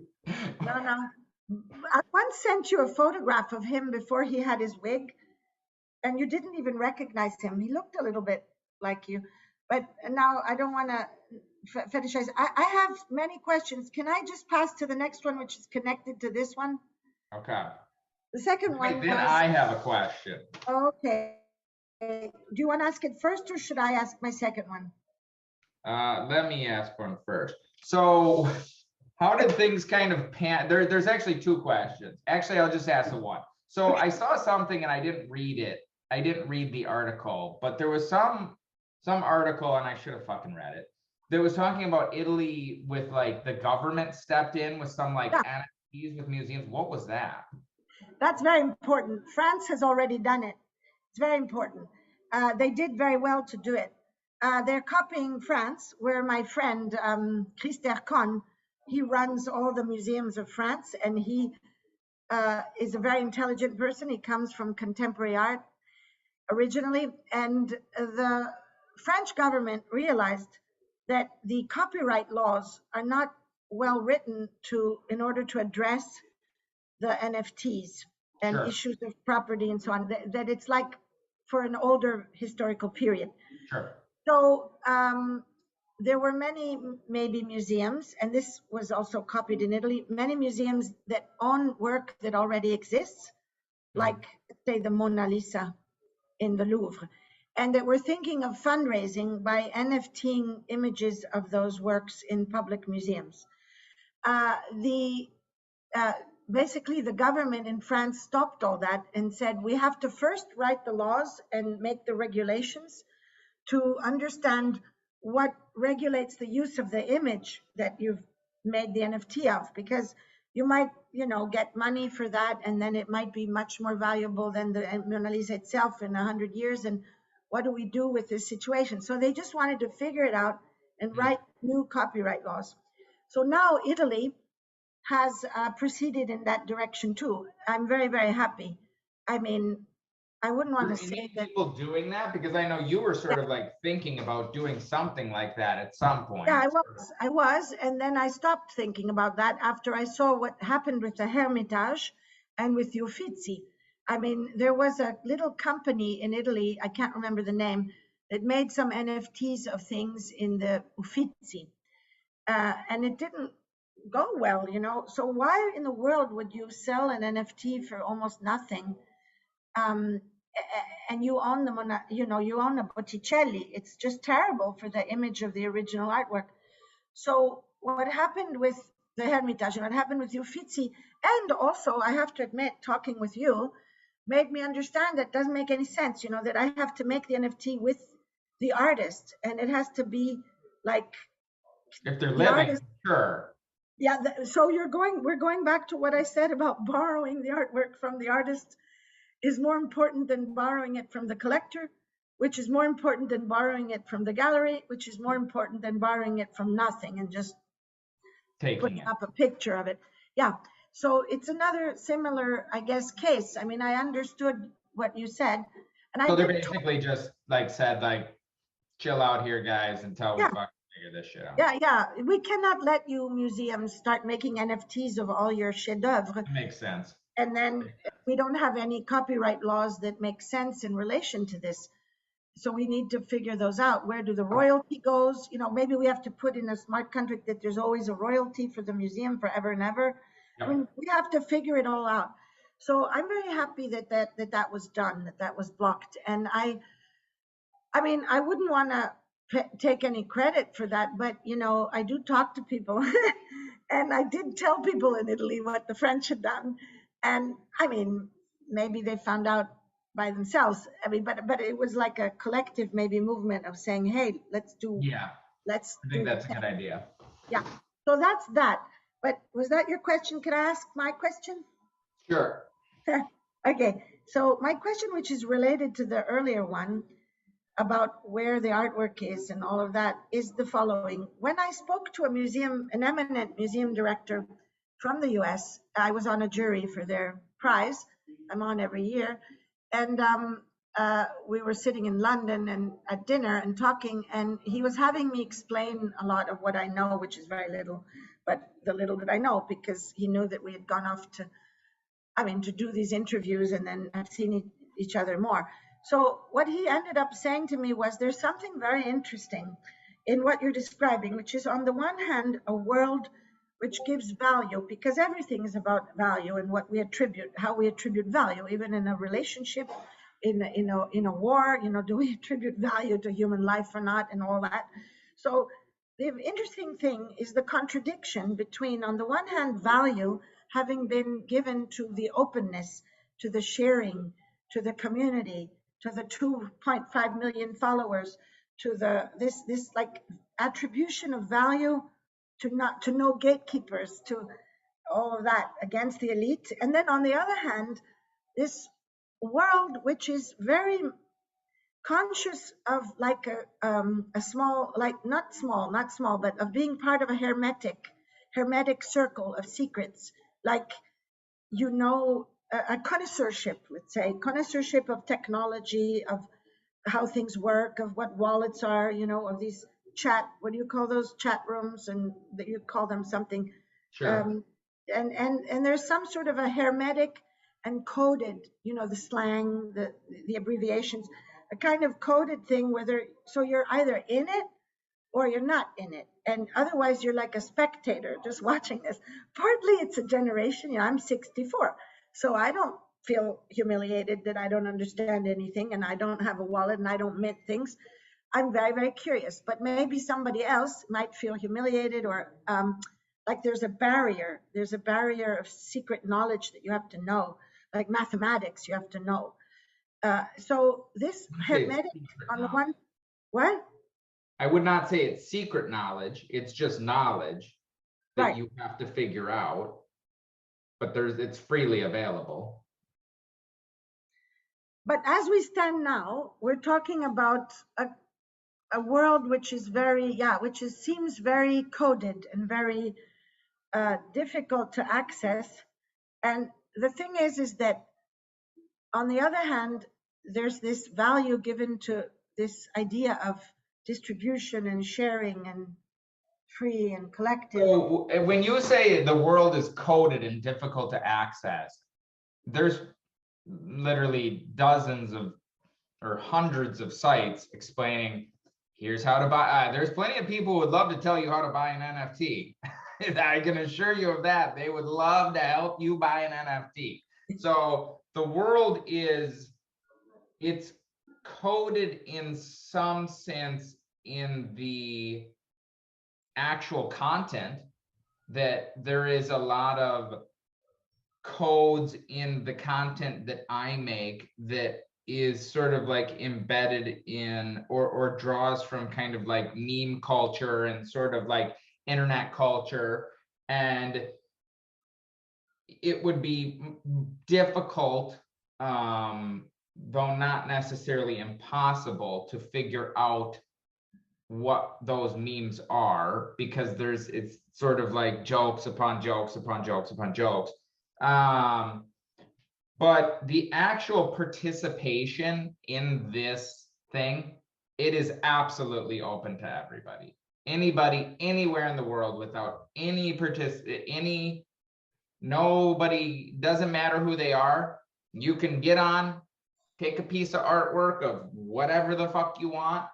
No. I once sent you a photograph of him before he had his wig, and you didn't even recognize him. He looked a little bit like you, but now I don't want to fetishize. I have many questions. Can I just pass to the next one, which is connected to this one? Okay. The second one Wait, then was, I have a question. okay. Do you want to ask it first or should I ask my second one? Let me ask one first. So how did things kind of there's actually two questions. Actually, I'll just ask the one. So I saw something and I didn't read it. I didn't read the article, but there was some article, and I should have fucking read it, that was talking about Italy with like the government stepped in with some like NFTs with museums. What was that? That's very important. France has already done it. It's very important. They did very well to do it. They're copying France, where my friend Christer Kohn, he runs all the museums of France, and he is a very intelligent person. He comes from contemporary art originally, and the French government realized that the copyright laws are not well written in order to address the NFTs and Sure. issues of property and so on, that it's like for an older historical period. Sure. So there were many, maybe museums, and this was also copied in Italy, many museums that own work that already exists, like, say, the Mona Lisa in the Louvre, and that we're thinking of fundraising by NFTing images of those works in public museums. Basically, the government in France stopped all that and said, we have to first write the laws and make the regulations to understand what regulates the use of the image that you've made the NFT of, because you might, get money for that, and then it might be much more valuable than the Mona Lisa itself in 100 years. And what do we do with this situation? So they just wanted to figure it out and write new copyright laws. So now Italy has proceeded in that direction too. I'm very, very happy. I mean, I wouldn't want to say that people doing that, because I know you were sort of like thinking about doing something like that at some point. Yeah, I was, and then I stopped thinking about that after I saw what happened with the Hermitage and with the Uffizi. I mean, there was a little company in Italy, I can't remember the name, that made some NFTs of things in the Uffizi, and it didn't go well, So why in the world would you sell an NFT for almost nothing? And you own you own a Botticelli. It's just terrible for the image of the original artwork. So what happened with the Hermitage and what happened with the Uffizi, and also I have to admit, talking with you, made me understand that doesn't make any sense, that I have to make the NFT with the artist, and it has to be like if they're living, artist, sure. Yeah, so we're going back to what I said about borrowing the artwork from the artist is more important than borrowing it from the collector, which is more important than borrowing it from the gallery, which is more important than borrowing it from nothing and just putting up a picture of it. Yeah, so it's another similar, I guess, case. I mean, I understood what you said. And so they're basically just like said, like, chill out here, guys, until we fucking figure this shit out. Yeah. We cannot let you museums start making NFTs of all your chefs-d'oeuvre. That makes sense. And then we don't have any copyright laws that make sense in relation to this. So we need to figure those out. Where do the royalty goes? Maybe we have to put in a smart contract that there's always a royalty for the museum forever and ever. Yep. I mean, we have to figure it all out. So I'm very happy that was done, that was blocked. And I mean, I wouldn't want to take any credit for that, but I do talk to people, and I did tell people in Italy what the French had done. And I mean, maybe they found out by themselves. I mean, but it was like a collective maybe movement of saying, hey, let's do. Yeah. I think that's a good idea. Yeah. So that's that. But was that your question? Can I ask my question? Sure. Okay. So my question, which is related to the earlier one about where the artwork is and all of that, is the following. When I spoke to an eminent museum director from the US, I was on a jury for their prize. I'm on every year. And we were sitting in London and at dinner and talking, and he was having me explain a lot of what I know, which is very little, but the little that I know, because he knew that we had gone off to do these interviews and then have seen each other more. So what he ended up saying to me was, there's something very interesting in what you're describing, which is on the one hand, a world which gives value, because everything is about value and what we attribute, how we attribute value, even in a relationship, in a war, do we attribute value to human life or not, and all that. So the interesting thing is the contradiction between, on the one hand, value having been given to the openness, to the sharing, to the community, to the 2.5 million followers, to this like attribution of value to no gatekeepers, to all of that against the elite. And then on the other hand, this world which is very conscious of like a small, like not small, but of being part of a hermetic circle of secrets, like, a connoisseurship, let's say, connoisseurship of technology, of how things work, of what wallets are, of these what do you call those chat rooms, and that you call them something. Sure. And there's some sort of a hermetic and coded, the slang, the abbreviations, a kind of coded thing, so you're either in it or you're not in it. And otherwise you're like a spectator just watching this. Partly it's a generation, I'm 64. So I don't feel humiliated that I don't understand anything and I don't have a wallet and I don't mint things. I'm very, very curious, but maybe somebody else might feel humiliated, or like there's a barrier of secret knowledge that you have to know, like mathematics you have to know. So this hermetic on the one, what? I would not say it's secret knowledge. It's just knowledge that Right. you have to figure out, but it's freely available. But as we stand now, we're talking about a world which is seems very coded and very difficult to access. And the thing is that on the other hand, there's this value given to this idea of distribution and sharing and free and collective. So when you say the world is coded and difficult to access, there's literally dozens of or hundreds of sites explaining, here's how to buy. There's plenty of people who would love to tell you how to buy an NFT. I can assure you of that. They would love to help you buy an NFT. So the world it's coded in some sense in the actual content, that there is a lot of codes in the content that I make that is sort of like embedded in or draws from kind of like meme culture and sort of like internet culture. And it would be difficult, though not necessarily impossible, to figure out what those memes are, because it's sort of like jokes upon jokes upon jokes upon jokes. But the actual participation in this thing, it is absolutely open to everybody. Anybody, anywhere in the world, without nobody, doesn't matter who they are, you can get on, take a piece of artwork of whatever the fuck you want,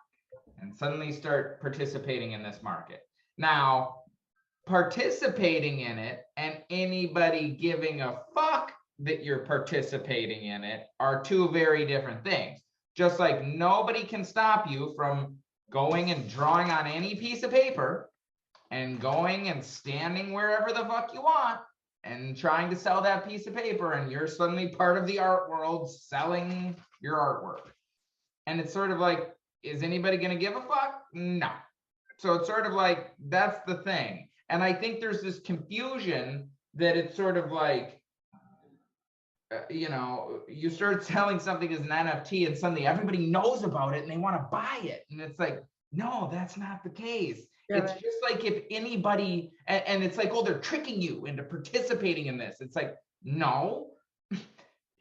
and suddenly start participating in this market. Now, participating in it and anybody giving a fuck that you're participating in it are two very different things. Just like nobody can stop you from going and drawing on any piece of paper and going and standing wherever the fuck you want and trying to sell that piece of paper, and you're suddenly part of the art world selling your artwork. And it's sort of like, is anybody going to give a fuck? No. So it's sort of like, that's the thing. And I think there's this confusion that it's sort of like, you start selling something as an NFT and suddenly everybody knows about it and they want to buy it. And it's like, no, that's not the case. Yeah, it's right. Just like if anybody, and it's like, oh, they're tricking you into participating in this. It's like, no.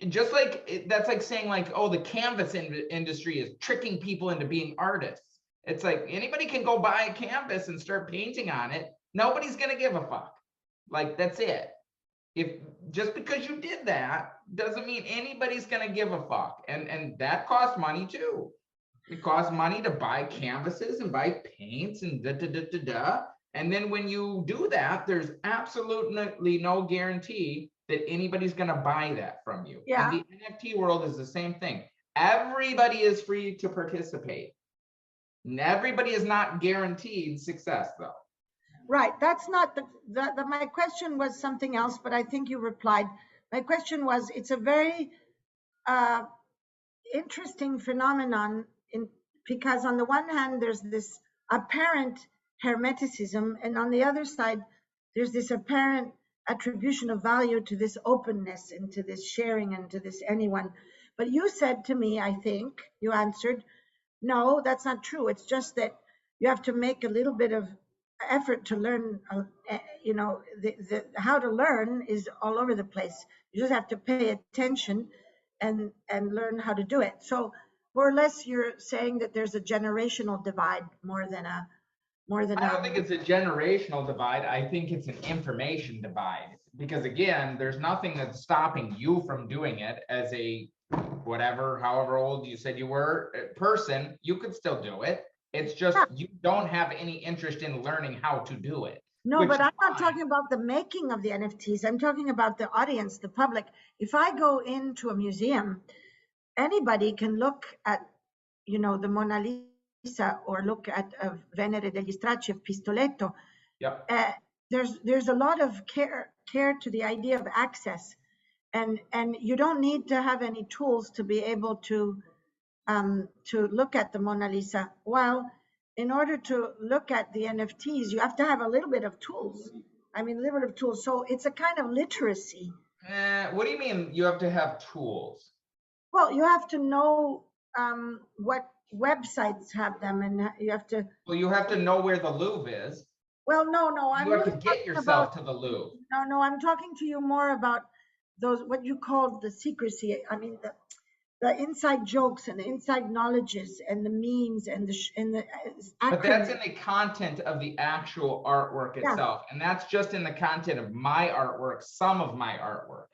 Just like, that's like saying like, oh, the canvas industry is tricking people into being artists. It's like, anybody can go buy a canvas and start painting on it. Nobody's going to give a fuck. Like, that's it. If just because you did that doesn't mean anybody's going to give a fuck. And that costs money too. It costs money to buy canvases and buy paints and And then when you do that, there's absolutely no guarantee that anybody's going to buy that from you. Yeah. And the NFT world is the same thing. Everybody is free to participate. Everybody is not guaranteed success, though. Right. That's not my question was something else, but I think you replied. My question was, it's a very interesting phenomenon because on the one hand, there's this apparent hermeticism, and on the other side, there's this apparent attribution of value to this openness and to this sharing and to this anyone. But you said to me, I think you answered, no, that's not true. It's just that you have to make a little bit of effort to learn. How to learn is all over the place. You just have to pay attention and learn how to do it. So more or less, you're saying that there's a generational divide more than a. I don't think it's a generational divide. I think it's an information divide, because again, there's nothing that's stopping you from doing it as a whatever, however old you said you were, person. You could still do it. It's just you don't have any interest in learning how to do it. No, but I'm not talking about the making of the NFTs. I'm talking about the audience, the public. If I go into a museum, anybody can look at, the Mona Lisa or look at Venere degli Stracci of Pistoletto. Yep. There's a lot of care to the idea of access, and you don't need to have any tools to be able to look at the Mona Lisa. While in order to look at the NFTs, you have to have a little bit of tools. I mean, a little bit of tools. So it's a kind of literacy. What do you mean you have to have tools? Well, you have to know what websites have them, and you have to. Well, you have to know where the Louvre is. Well, no. You have to get yourself to the Louvre. No, I'm talking to you more about those, what you call the secrecy. I mean, the inside jokes and the inside knowledges and the memes and the but that's in the content of the actual artwork itself. And that's just in the content of my artwork, some of my artwork.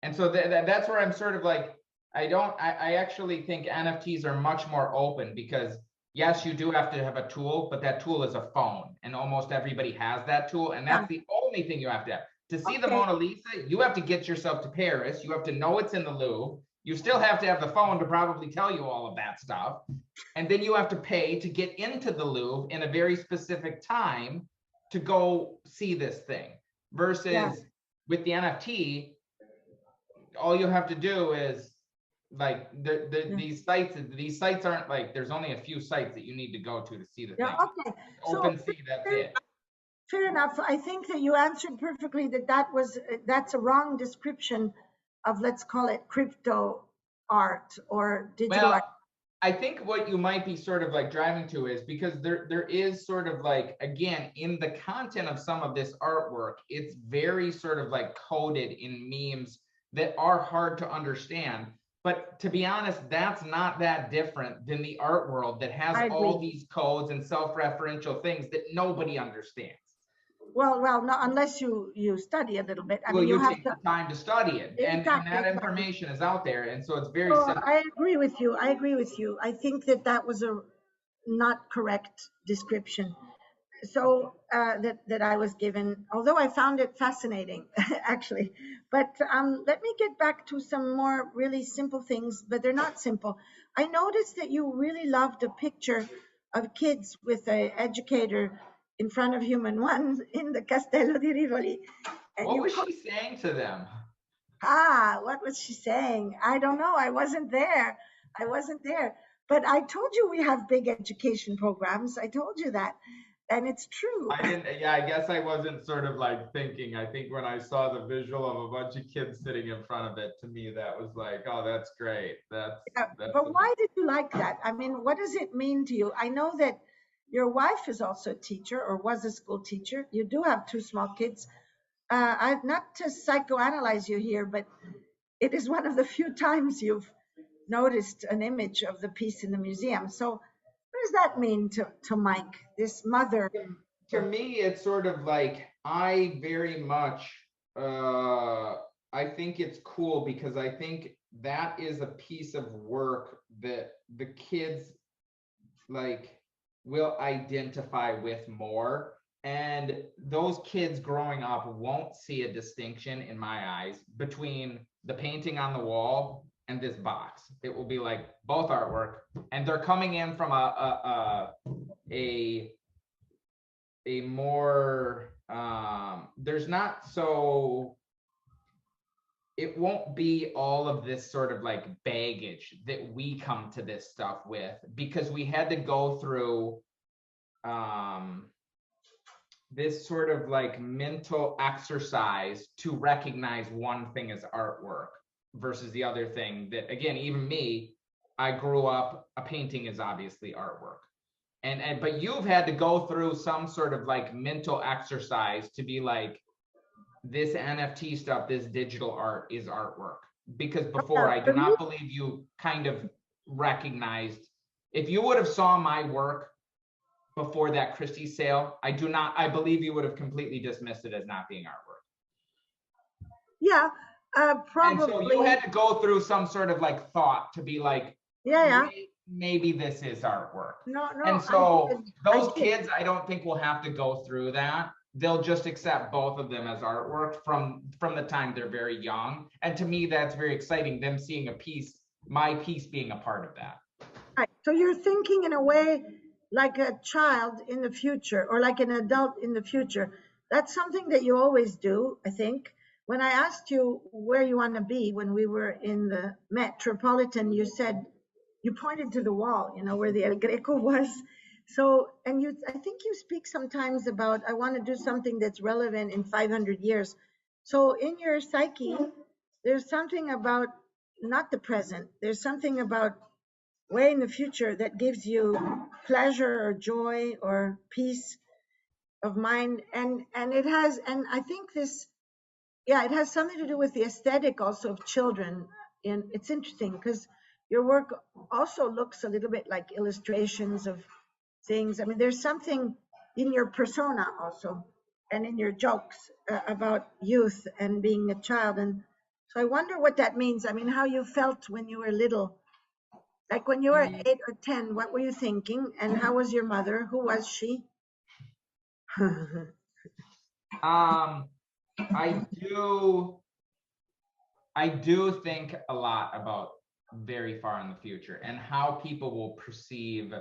And so that's where I'm sort of like, I actually think NFTs are much more open, because yes, you do have to have a tool, but that tool is a phone, and almost everybody has that tool. And that's the only thing you have to have. To see the Mona Lisa, you have to get yourself to Paris. You have to know it's in the Louvre. You still have to have the phone to probably tell you all of that stuff. And then you have to pay to get into the Louvre in a very specific time to go see this thing. Versus with the NFT, all you have to do is like these sites aren't like, there's only a few sites that you need to go to see the thing. Okay. OpenSea, that's it. Fair enough. I think that you answered perfectly that's a wrong description of, let's call it, crypto art or digital art. I think what you might be sort of like driving to is because there is sort of like, again, in the content of some of this artwork, it's very sort of like coded in memes that are hard to understand. But to be honest, that's not that different than the art world that has all these codes and self-referential things that nobody understands. Well, no, unless you study a little bit. I mean, you take the time to study it, and that information is out there, and so it's very simple. I agree with you. I think that was a not correct description. So that I was given, although I found it fascinating, actually. But let me get back to some more really simple things, but they're not simple. I noticed that you really loved a picture of kids with an educator in front of human ones in the Castello di Rivoli. And what was she saying to them? What was she saying? I don't know. I wasn't there. But I told you we have big education programs. I told you that. And it's true. I guess I wasn't sort of like thinking. I think when I saw the visual of a bunch of kids sitting in front of it, to me, that was like, oh, that's great. That's but why did you like that? I mean, what does it mean to you? I know that your wife is also a teacher, or was a school teacher. You do have two small kids. Not to psychoanalyze you here, but it is one of the few times you've noticed an image of the piece in the museum. So what does that mean to Mike, this mother? To me, it's sort of like, I very much, I think it's cool, because I think that is a piece of work that the kids like will identify with more. And those kids growing up won't see a distinction in my eyes between the painting on the wall and this box. It will be like both artwork, and they're coming in from a more there's not so it won't be all of this sort of like baggage that we come to this stuff with, because we had to go through this sort of like mental exercise to recognize one thing as artwork versus the other thing that, again, even me, I grew up, a painting is obviously artwork. And but you've had to go through some sort of like mental exercise to be like, this NFT stuff, this digital art is artwork. Because before, I do not believe you kind of recognized, if you would have saw my work before that Christie's sale, I believe you would have completely dismissed it as not being artwork. Yeah, probably. And so you had to go through some sort of like thought to be like, yeah. Maybe this is artwork. No. And so those kids, I don't think will have to go through that. They'll just accept both of them as artwork from the time they're very young. And to me, that's very exciting, them seeing a piece, my piece being a part of that. Right. So you're thinking in a way like a child in the future, or like an adult in the future. That's something that you always do, I think. When I asked you where you want to be when we were in the Metropolitan, you said, you pointed to the wall, where the El Greco was. So, and I think you speak sometimes about, I want to do something that's relevant in 500 years. So in your psyche, there's something about not the present. There's something about way in the future that gives you pleasure or joy or peace of mind. And I think this, it has something to do with the aesthetic also of children. And it's interesting because your work also looks a little bit like illustrations of things. I mean, there's something in your persona also, and in your jokes about youth and being a child. And so I wonder what that means. I mean, how you felt when you were little. Like when you were 8 or 10, what were you thinking? And how was your mother? Who was she? I do think a lot about very far in the future and how people will perceive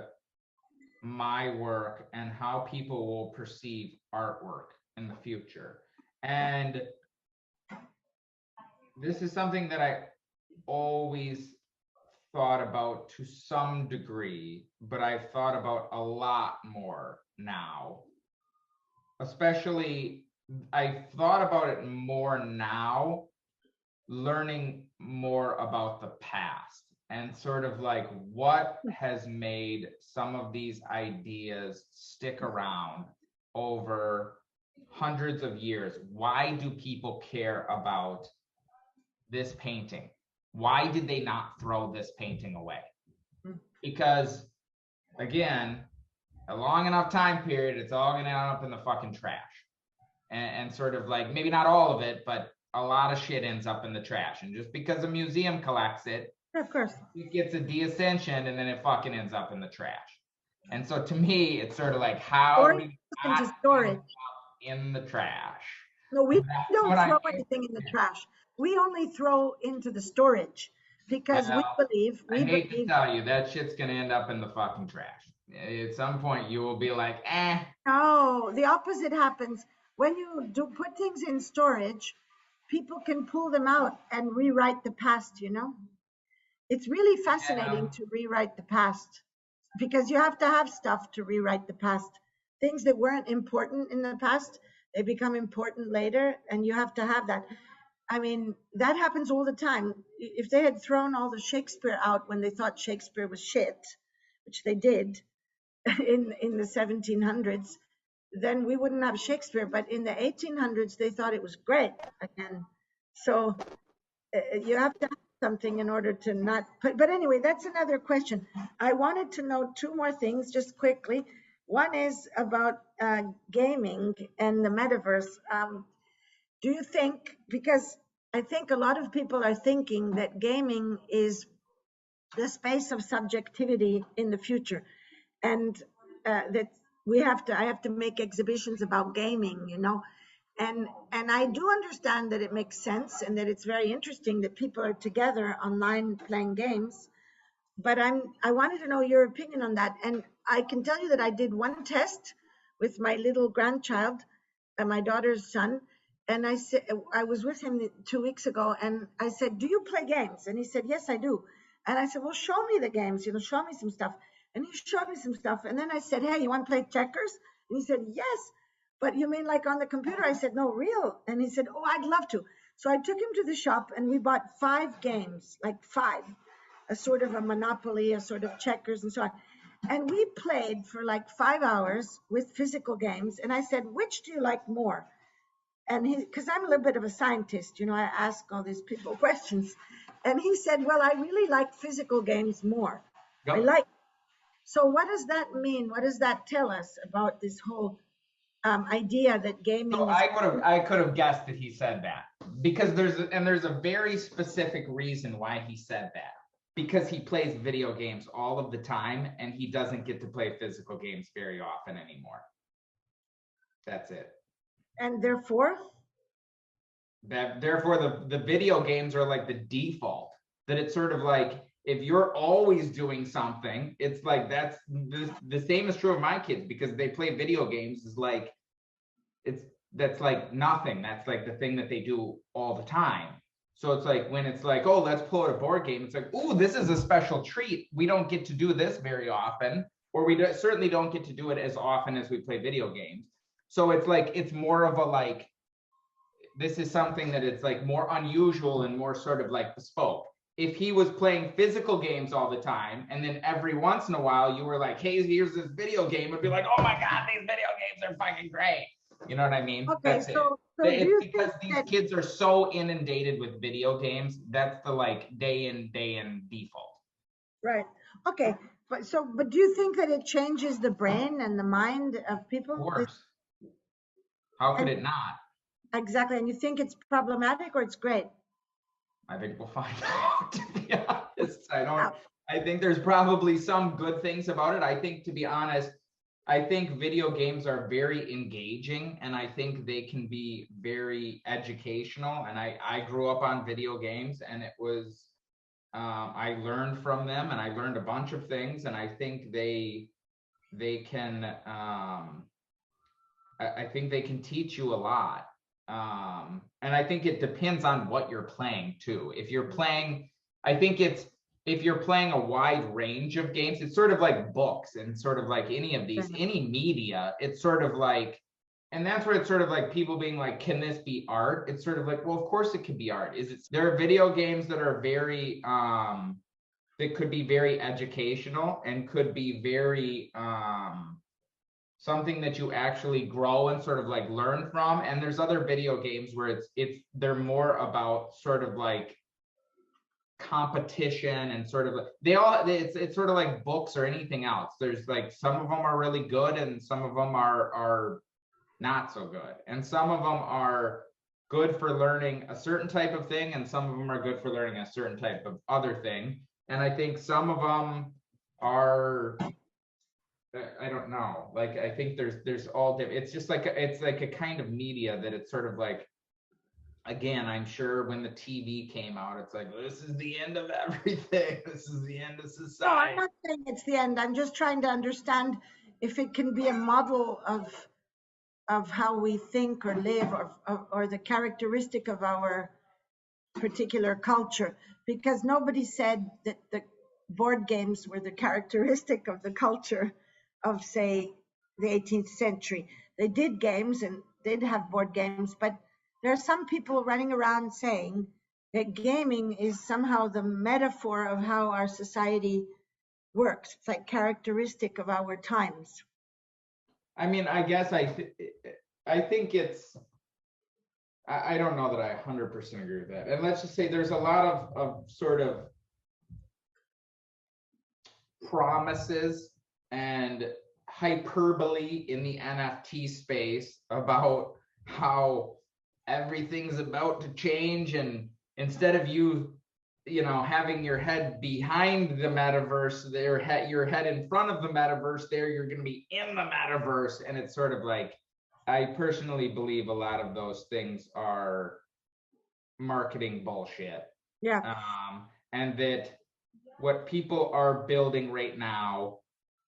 my work and how people will perceive artwork in the future. And this is something that I always thought about to some degree, but I've thought about a lot more now. Especially, I thought about it more now, learning more about the past and sort of like what has made some of these ideas stick around over hundreds of years. Why do people care about this painting? Why did they not throw this painting away? Because, again, a long enough time period, it's all going to end up in the fucking trash. And sort of like, maybe not all of it, but a lot of shit ends up in the trash. And just because a museum collects it, of course, it gets a de-ascension and then it fucking ends up in the trash. And so to me, it's sort of like, how do you into storage in the trash? No, we don't throw anything in the trash. We only throw into the storage because we believe. I hate to tell you, that shit's gonna end up in the fucking trash. At some point, you will be like, eh. No, the opposite happens. When you do put things in storage, people can pull them out and rewrite the past, It's really fascinating to rewrite the past because you have to have stuff to rewrite the past. Things that weren't important in the past, they become important later, and you have to have that. I mean, that happens all the time. If they had thrown all the Shakespeare out when they thought Shakespeare was shit, which they did in the 1700s, then we wouldn't have Shakespeare. But in the 1800s, they thought it was great again. So you have to have something in order to not put. But anyway, that's another question. I wanted to know two more things just quickly. One is about gaming and the metaverse. Do you think, because I think a lot of people are thinking that gaming is the space of subjectivity in the future, and that I have to make exhibitions about gaming, and I do understand that it makes sense and that it's very interesting that people are together online playing games. But I wanted to know your opinion on that. And I can tell you that I did one test with my little grandchild, my daughter's son, and I said I was with him 2 weeks ago, and I said, "Do you play games?" And he said, "Yes, I do." And I said, "Well, show me the games, show me some stuff." And he showed me some stuff, and then I said, "Hey, you want to play checkers?" And he said, "Yes." "But you mean like on the computer?" I said, "No, real." And he said, "Oh, I'd love to." So I took him to the shop, and we bought 5 games, like 5, a sort of a Monopoly, a sort of checkers, and so on. And we played for like 5 hours with physical games. And I said, "Which do you like more?" And because I'm a little bit of a scientist, I ask all these people questions. And he said, "Well, I really like physical games more. I Yep. like." So what does that mean? What does that tell us about this whole idea that So gaming is? I could have guessed that he said that because there's a very specific reason why he said that. Because he plays video games all of the time and he doesn't get to play physical games very often anymore. That's it. And therefore? Therefore the video games are like the default. That it's sort of like if you're always doing something, it's like the same is true of my kids because they play video games is like that's like nothing. That's like the thing that they do all the time. So it's like when it's like, oh, let's pull out a board game. It's like, oh, this is a special treat. We don't get to do this very often, or certainly don't get to do it as often as we play video games. So it's like it's more of a like this is something that it's like more unusual and more sort of like bespoke. If he was playing physical games all the time, and then every once in a while you were like, hey, here's this video game, it'd be like, oh my God, these video games are fucking great. You know what I mean? Okay, That's it. so do It's you because think these that? kids are so inundated with video games. That's the like day in, default. Right. Okay. But do you think that it changes the brain and the mind of Of people? course. How could And it not? exactly. And you think it's problematic or it's great? I think we'll find out, to be honest. Yeah. I think there's probably some good things about it. I think, to be honest, I think video games are very engaging and I think they can be very educational. And I grew up on video games and it was, I learned from them and I learned a bunch of things. And I think they can, I think they can teach you a lot. And I think it depends on what you're playing too. If you're playing, I think if you're playing a wide range of games, it's sort of like books and sort of like any of these, any media, it's sort of like, and that's where it's sort of like people being like, can this be art? It's sort of like, well, of course it could be art. There are video games that are very, that could be very educational and could be very, something that you actually grow and sort of like learn from. And there's other video games where they're more about sort of like competition and sort of it's sort of like books or anything else. There's like some of them are really good and some of them are not so good. And some of them are good for learning a certain type of thing and some of them are good for learning a certain type of other thing. And I think some of them are, I don't know. Like I think there's all different. It's just like it's like a kind of media that it's sort of like. Again, I'm sure when the TV came out, it's like this is the end of everything. This is the end of No, I'm society. not saying it's the end. I'm just trying to understand if it can be a model of how we think or live or the characteristic of our particular culture. Because nobody said that the board games were the characteristic of the culture of, say, the 18th century. They did games and did have board games, but there are some people running around saying that gaming is somehow the metaphor of how our society works. It's like characteristic of our times. I mean, I guess I think it's. I don't know that I 100% agree with that. And let's just say there's a lot of sort of promises and hyperbole in the NFT space about how everything's about to change and instead of you having your head behind the metaverse, your head in front of the metaverse, there you're going to be in the metaverse. And it's sort of like, I personally believe a lot of those things are marketing bullshit. Yeah. And that what people are building right now,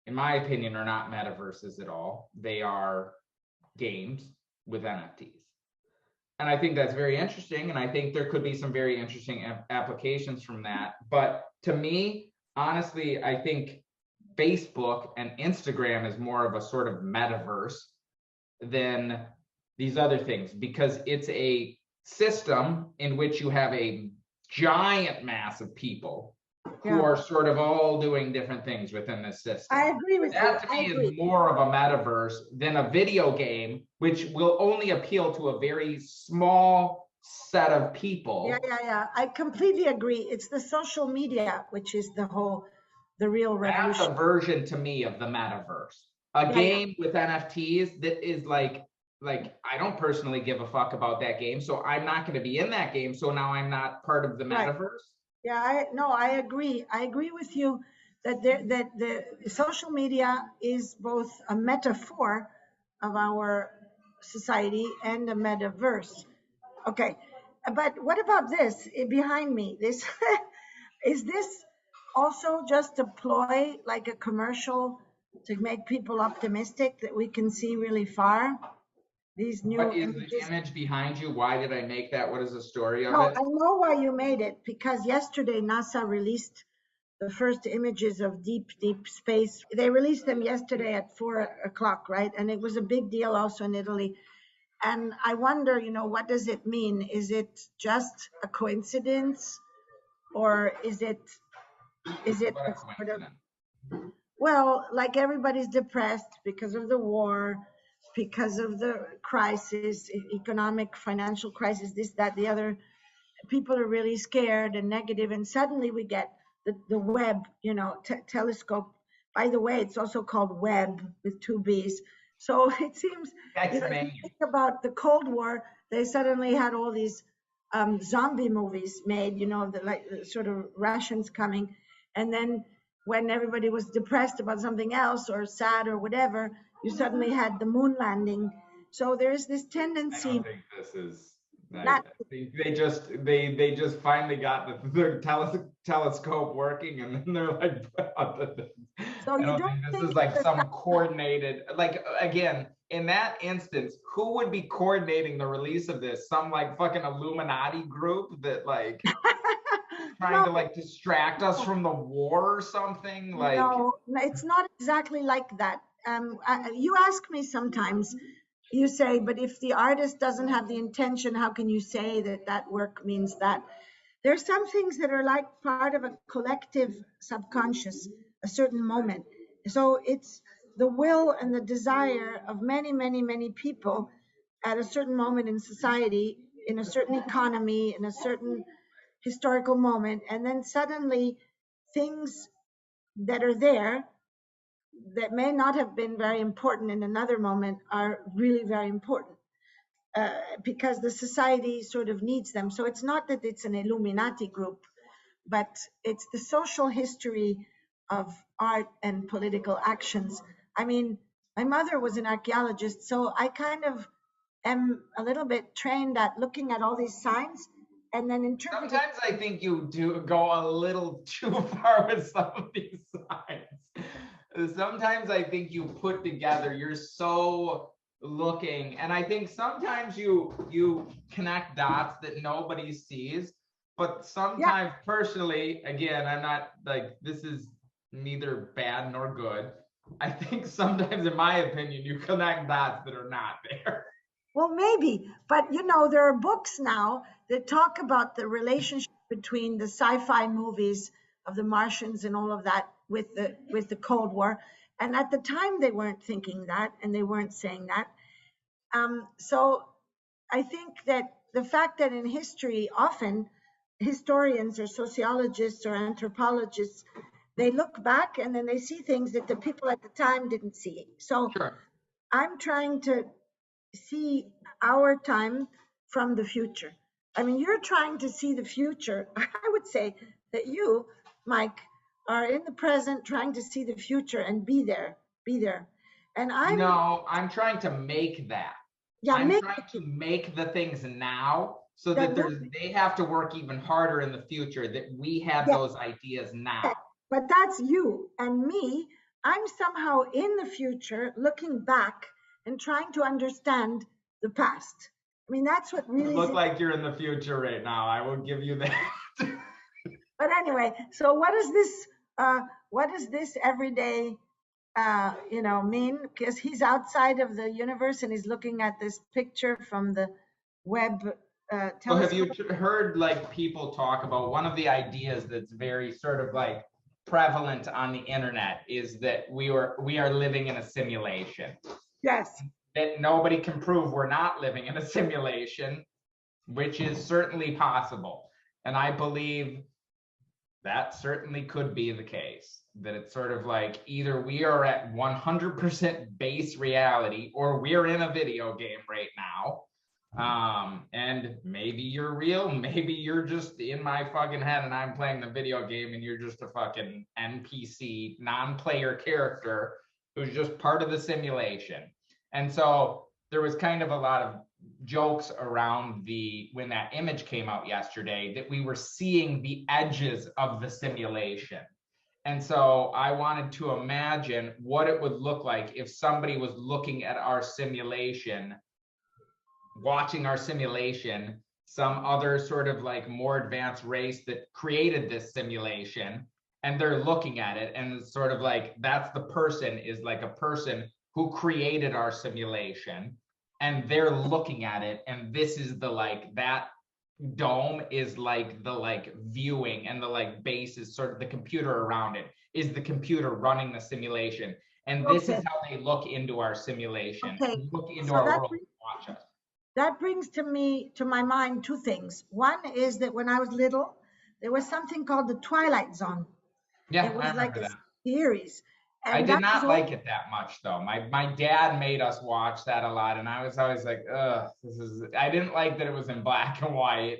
in my opinion, are not metaverses at all. They are games with NFTs. And I think that's very interesting. And I think there could be some very interesting applications from that. But to me, honestly, I think Facebook and Instagram is more of a sort of metaverse than these other things, because it's a system in which you have a giant mass of people who are sort of all doing different things within this system. I agree with you. That to me is more of a metaverse than a video game, which will only appeal to a very small set of people. Yeah. I completely agree. It's the social media, which is the real revolution. That's a version to me of the metaverse. A game with NFTs that is like I don't personally give a fuck about that game, so I'm not going to be in that game. So now I'm not part of the metaverse. Yeah, I agree. I agree with you that the social media is both a metaphor of our society and a metaverse. Okay, but what about this behind me? This is this also just a ploy, like a commercial, to make people optimistic that we can see really far? These new What is images. the image behind you? Why did I make that? What is the story of No, it? I know why you made it, because yesterday NASA released the first images of deep space. They released them yesterday at 4 o'clock, right? And it was a big deal also in Italy. And I wonder, what does it mean? Is it just a coincidence, or is it What a a sort of, coincidence. well, like everybody's depressed because of the war, because of the crisis, economic, financial crisis, this, that, the other. People are really scared and negative, and suddenly we get the Webb, telescope. By the way, it's also called Webb with two B's. So it seems, if you think about the Cold War, they suddenly had all these zombie movies made, the sort of Russians coming, and then when everybody was depressed about something else or sad or whatever, you suddenly had the moon landing. So there is this tendency. I don't think this is. They just finally got the telescope working, and then they're like, so I don't think this is like some coordinated, like, again, in that instance, who would be coordinating the release of this? Some like fucking Illuminati group that like trying to like distract us from the war or something? Like, no, it's not exactly like that. You ask me sometimes, you say, but if the artist doesn't have the intention, how can you say that that work means that? There's some things that are like part of a collective subconscious, a certain moment. So it's the will and the desire of many, many, many people at a certain moment in society, in a certain economy, in a certain historical moment. And then suddenly things that are there that may not have been very important in another moment are really very important. Because the society sort of needs them. So it's not that it's an Illuminati group, but it's the social history of art and political actions. I mean, my mother was an archaeologist, so I kind of am a little bit trained at looking at all these signs and then interpreting. Sometimes I think you do go a little too far with some of these signs. Sometimes I think you put together, you're so looking, and I think sometimes you connect dots that nobody sees, but sometimes personally, again, I'm not like, this is neither bad nor good. I think sometimes, in my opinion, you connect dots that are not there. Well, maybe, but there are books now that talk about the relationship between the sci-fi movies of the Martians and all of that with the Cold War. And at the time, they weren't thinking that, and they weren't saying that. So I think that the fact that in history, often historians or sociologists or anthropologists, they look back and then they see things that the people at the time didn't see. So I'm trying to see our time from the future. I mean, you're trying to see the future. I would say that you, Mike, are in the present trying to see the future and be there, be there. And No, I'm trying to make that. yeah, I'm make trying to make the things now so that, that they have to work even harder in the future, that we have yeah, those ideas now. but that's you and me. I'm somehow in the future looking back and trying to understand the past. I mean, that's what You really look is. like you're in the future right now. I will give you that. But anyway, so what is this everyday mean? Because he's outside of the universe and he's looking at this picture from the web So have you telescope. heard like people talk about one of the ideas that's very sort of like prevalent on the internet is that we are living in a simulation, Yes. that nobody can prove we're not living in a simulation, which is certainly possible. And I believe that certainly could be the case, that it's sort of like either we are at 100% base reality or we're in a video game right now. And maybe you're real, maybe you're just in my fucking head and I'm playing the video game and you're just a fucking NPC, non-player character who's just part of the simulation. And so there was kind of a lot of jokes around when that image came out yesterday, that we were seeing the edges of the simulation. And so I wanted to imagine what it would look like if somebody was looking at our simulation, watching our simulation, some other sort of like more advanced race that created this simulation, and they're looking at it and it's sort of like that's the person, is like a person who created our simulation, and they're looking at it, and this is the like that dome is like the like viewing, and the like base is sort of the computer around it is the computer running the simulation, and this is Okay. how they look into our simulation, Okay. look into So our world, watch us. that brings to my mind two things. One is that when I was little, there was something called the Twilight Zone. Yeah, It I was like remember a that. series, I and did that was not all. like it that much though. My dad made us watch that a lot, and I was always like, ugh, I didn't like that it was in black and white.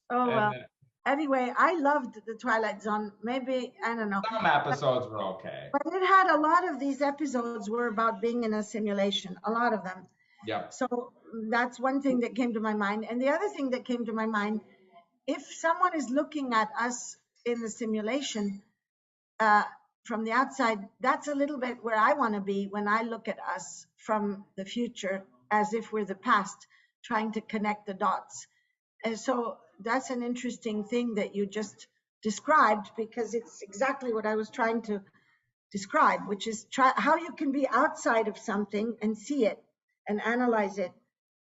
Oh And well. then Anyway, I loved the Twilight Zone. Maybe I don't know, some episodes were okay. but it had a lot of these episodes were about being in a simulation. A lot of them. Yep. So that's one thing that came to my mind. And the other thing that came to my mind, if someone is looking at us in the simulation uh, from the outside, that's a little bit where I want to be when I look at us from the future, as if we're the past, trying to connect the dots. And so that's an interesting thing that you just described, because it's exactly what I was trying to describe, which is how you can be outside of something and see it and analyze it,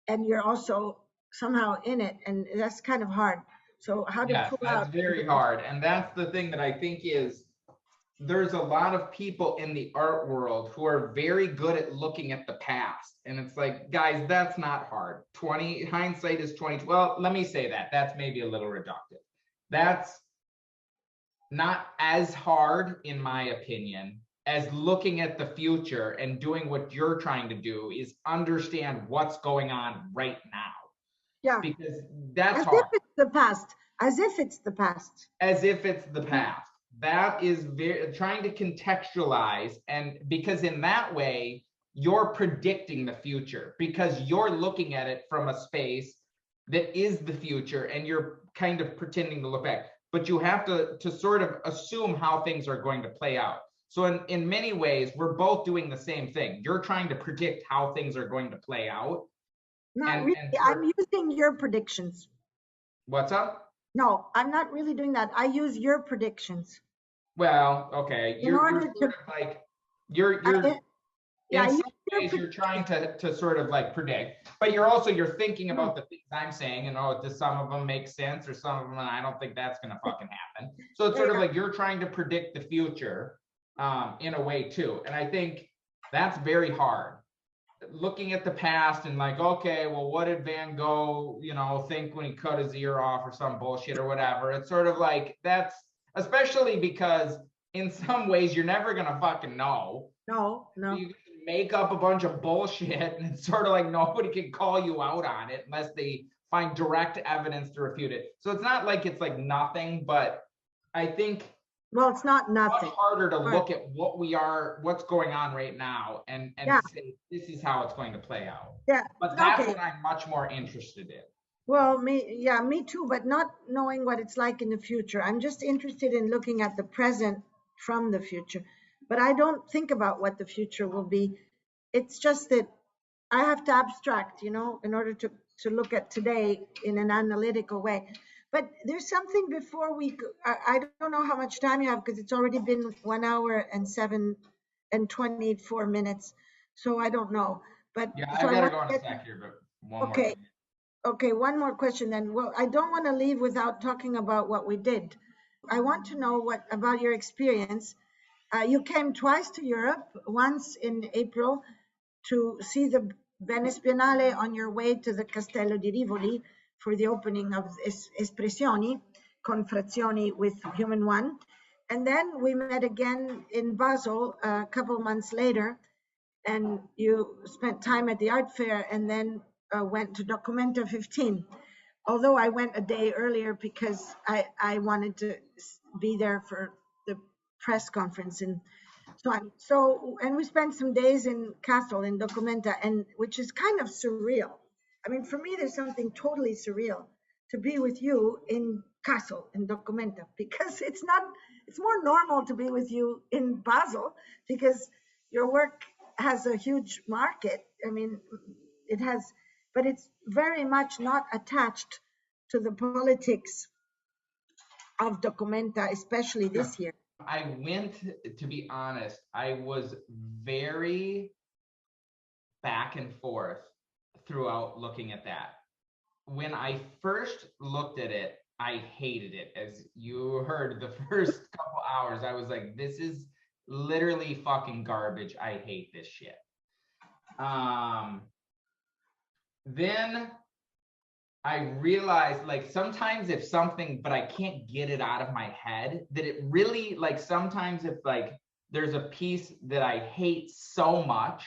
and you're also somehow in it, and that's kind of hard. So how to Yes, pull that's out. very hard. And that's the thing that I think is there's a lot of people in the art world who are very good at looking at the past. And it's like, guys, that's not hard. Hindsight is 20. Well, let me say that. That's maybe a little reductive. That's not as hard, in my opinion, as looking at the future and doing what you're trying to do, is understand what's going on right now. Yeah, Because that's as hard. if it's the past, as if it's the past. As if it's the past. That is very trying to contextualize, and because in that way you're predicting the future, because you're looking at it from a space that is the future, and you're kind of pretending to look back, but you have to sort of assume how things are going to play out. So in many ways, we're both doing the same thing. You're trying to predict how things are going to play out. Not And really. I'm using your predictions. What's up? No, I'm not really doing that. I use your predictions Well, okay. in You're order sort to. of like you're Yeah, I in use some your ways you're trying to sort of like predict, but you're thinking No. about the things I'm saying, and does some of them make sense, or some of them I don't think that's gonna fucking happen. So it's sort of like you're trying to predict the future in a way too. And I think that's very hard. Looking at the past and like, okay, well, what did Van Gogh, think when he cut his ear off or some bullshit or whatever? It's sort of like that's especially because in some ways you're never gonna fucking know. No. You make up a bunch of bullshit, and it's sort of like nobody can call you out on it unless they find direct evidence to refute it. So it's not like it's like nothing, but I think Well, it's not much nothing. harder to Right. look at what's going on right now and Yeah. say this is how it's going to play out. Yeah. But that's Okay. what I'm much more interested in. Well, me too, but not knowing what it's like in the future. I'm just interested in looking at the present from the future. But I don't think about what the future will be. It's just that I have to abstract, in order to look at today in an analytical way. But there's something before I don't know how much time you have because it's already been 1 hour and 24 minutes. So I don't know. But Yeah, so I've I got to want go to in a get, sec here, but one more okay. thing. Okay, one more question then. Well, I don't want to leave without talking about what we did. I want to know what about your experience. You came twice to Europe, once in April to see the Venice Biennale on your way to the Castello di Rivoli for the opening of Espressioni, Confrazioni with Human One. And then we met again in Basel a couple months later, and you spent time at the art fair and then went to Documenta 15. Although I went a day earlier because I wanted to be there for the press conference and so on. So, and we spent some days in Castle in Documenta, and which is kind of surreal. I mean, for me, there's something totally surreal to be with you in Castle in Documenta because it's more normal to be with you in Basel because your work has a huge market. I mean, it has, but it's very much not attached to the politics of Documenta, especially this year. I went, to be honest, I was very back and forth throughout looking at that. When I first looked at it, I hated it. As you heard the first couple hours, I was like, this is literally fucking garbage. I hate this shit. Then I realized like sometimes if something, but I can't get it out of my head, that it really like sometimes if like there's a piece that I hate so much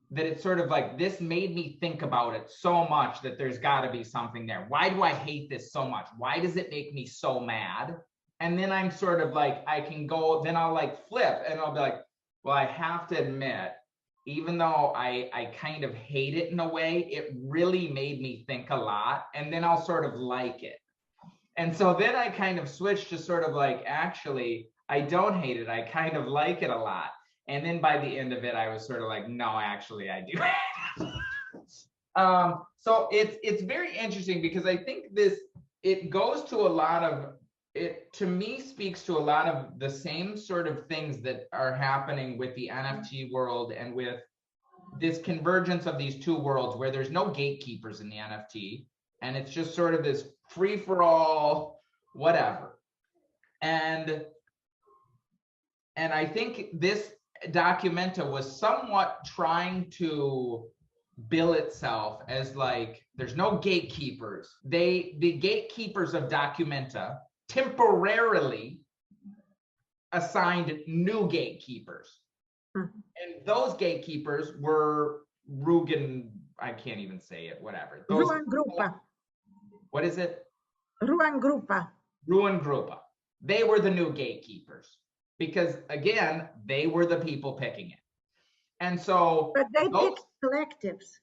that it's sort of like this made me think about it so much that there's got to be something there. Why do I hate this so much? Why does it make me so mad? And then I'm sort of like, I can go, then I'll like flip and I'll be like, well, I have to admit, even though I kind of hate it in a way, it really made me think a lot. And then I'll sort of like it. And so then I kind of switched to sort of like, actually, I don't hate it. I kind of like it a lot. And then by the end of it, I was sort of like, no, actually, I do. So it's very interesting because I think it goes to a lot of, it to me speaks to a lot of the same sort of things that are happening with the NFT world and with this convergence of these two worlds where there's no gatekeepers in the NFT and it's just sort of this free for all, whatever. And I think this Documenta was somewhat trying to bill itself as like there's no gatekeepers. The gatekeepers of Documenta temporarily assigned new gatekeepers. And those gatekeepers were Rugen, I can't even say it, whatever. Those, Ruan Gruppa. What is it? Ruan Gruppa. Ruan Gruppa. They were the new gatekeepers because again, they were the people picking it. And so but they picked collectives.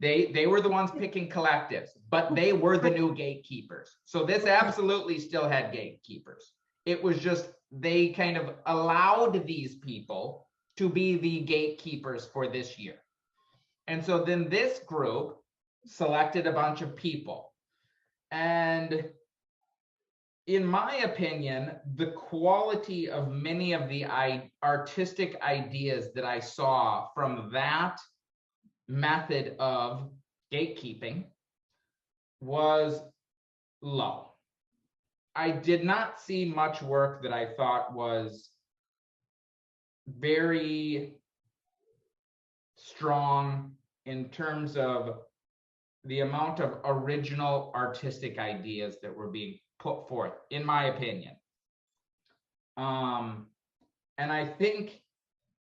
They were the ones picking collectives, but they were the new gatekeepers. So this absolutely still had gatekeepers. It was just they kind of allowed these people to be the gatekeepers for this year. And so then this group selected a bunch of people. And in my opinion, the quality of many of the artistic ideas that I saw from that method of gatekeeping was low. I did not see much work that I thought was very strong in terms of the amount of original artistic ideas that were being put forth, in my opinion. And I think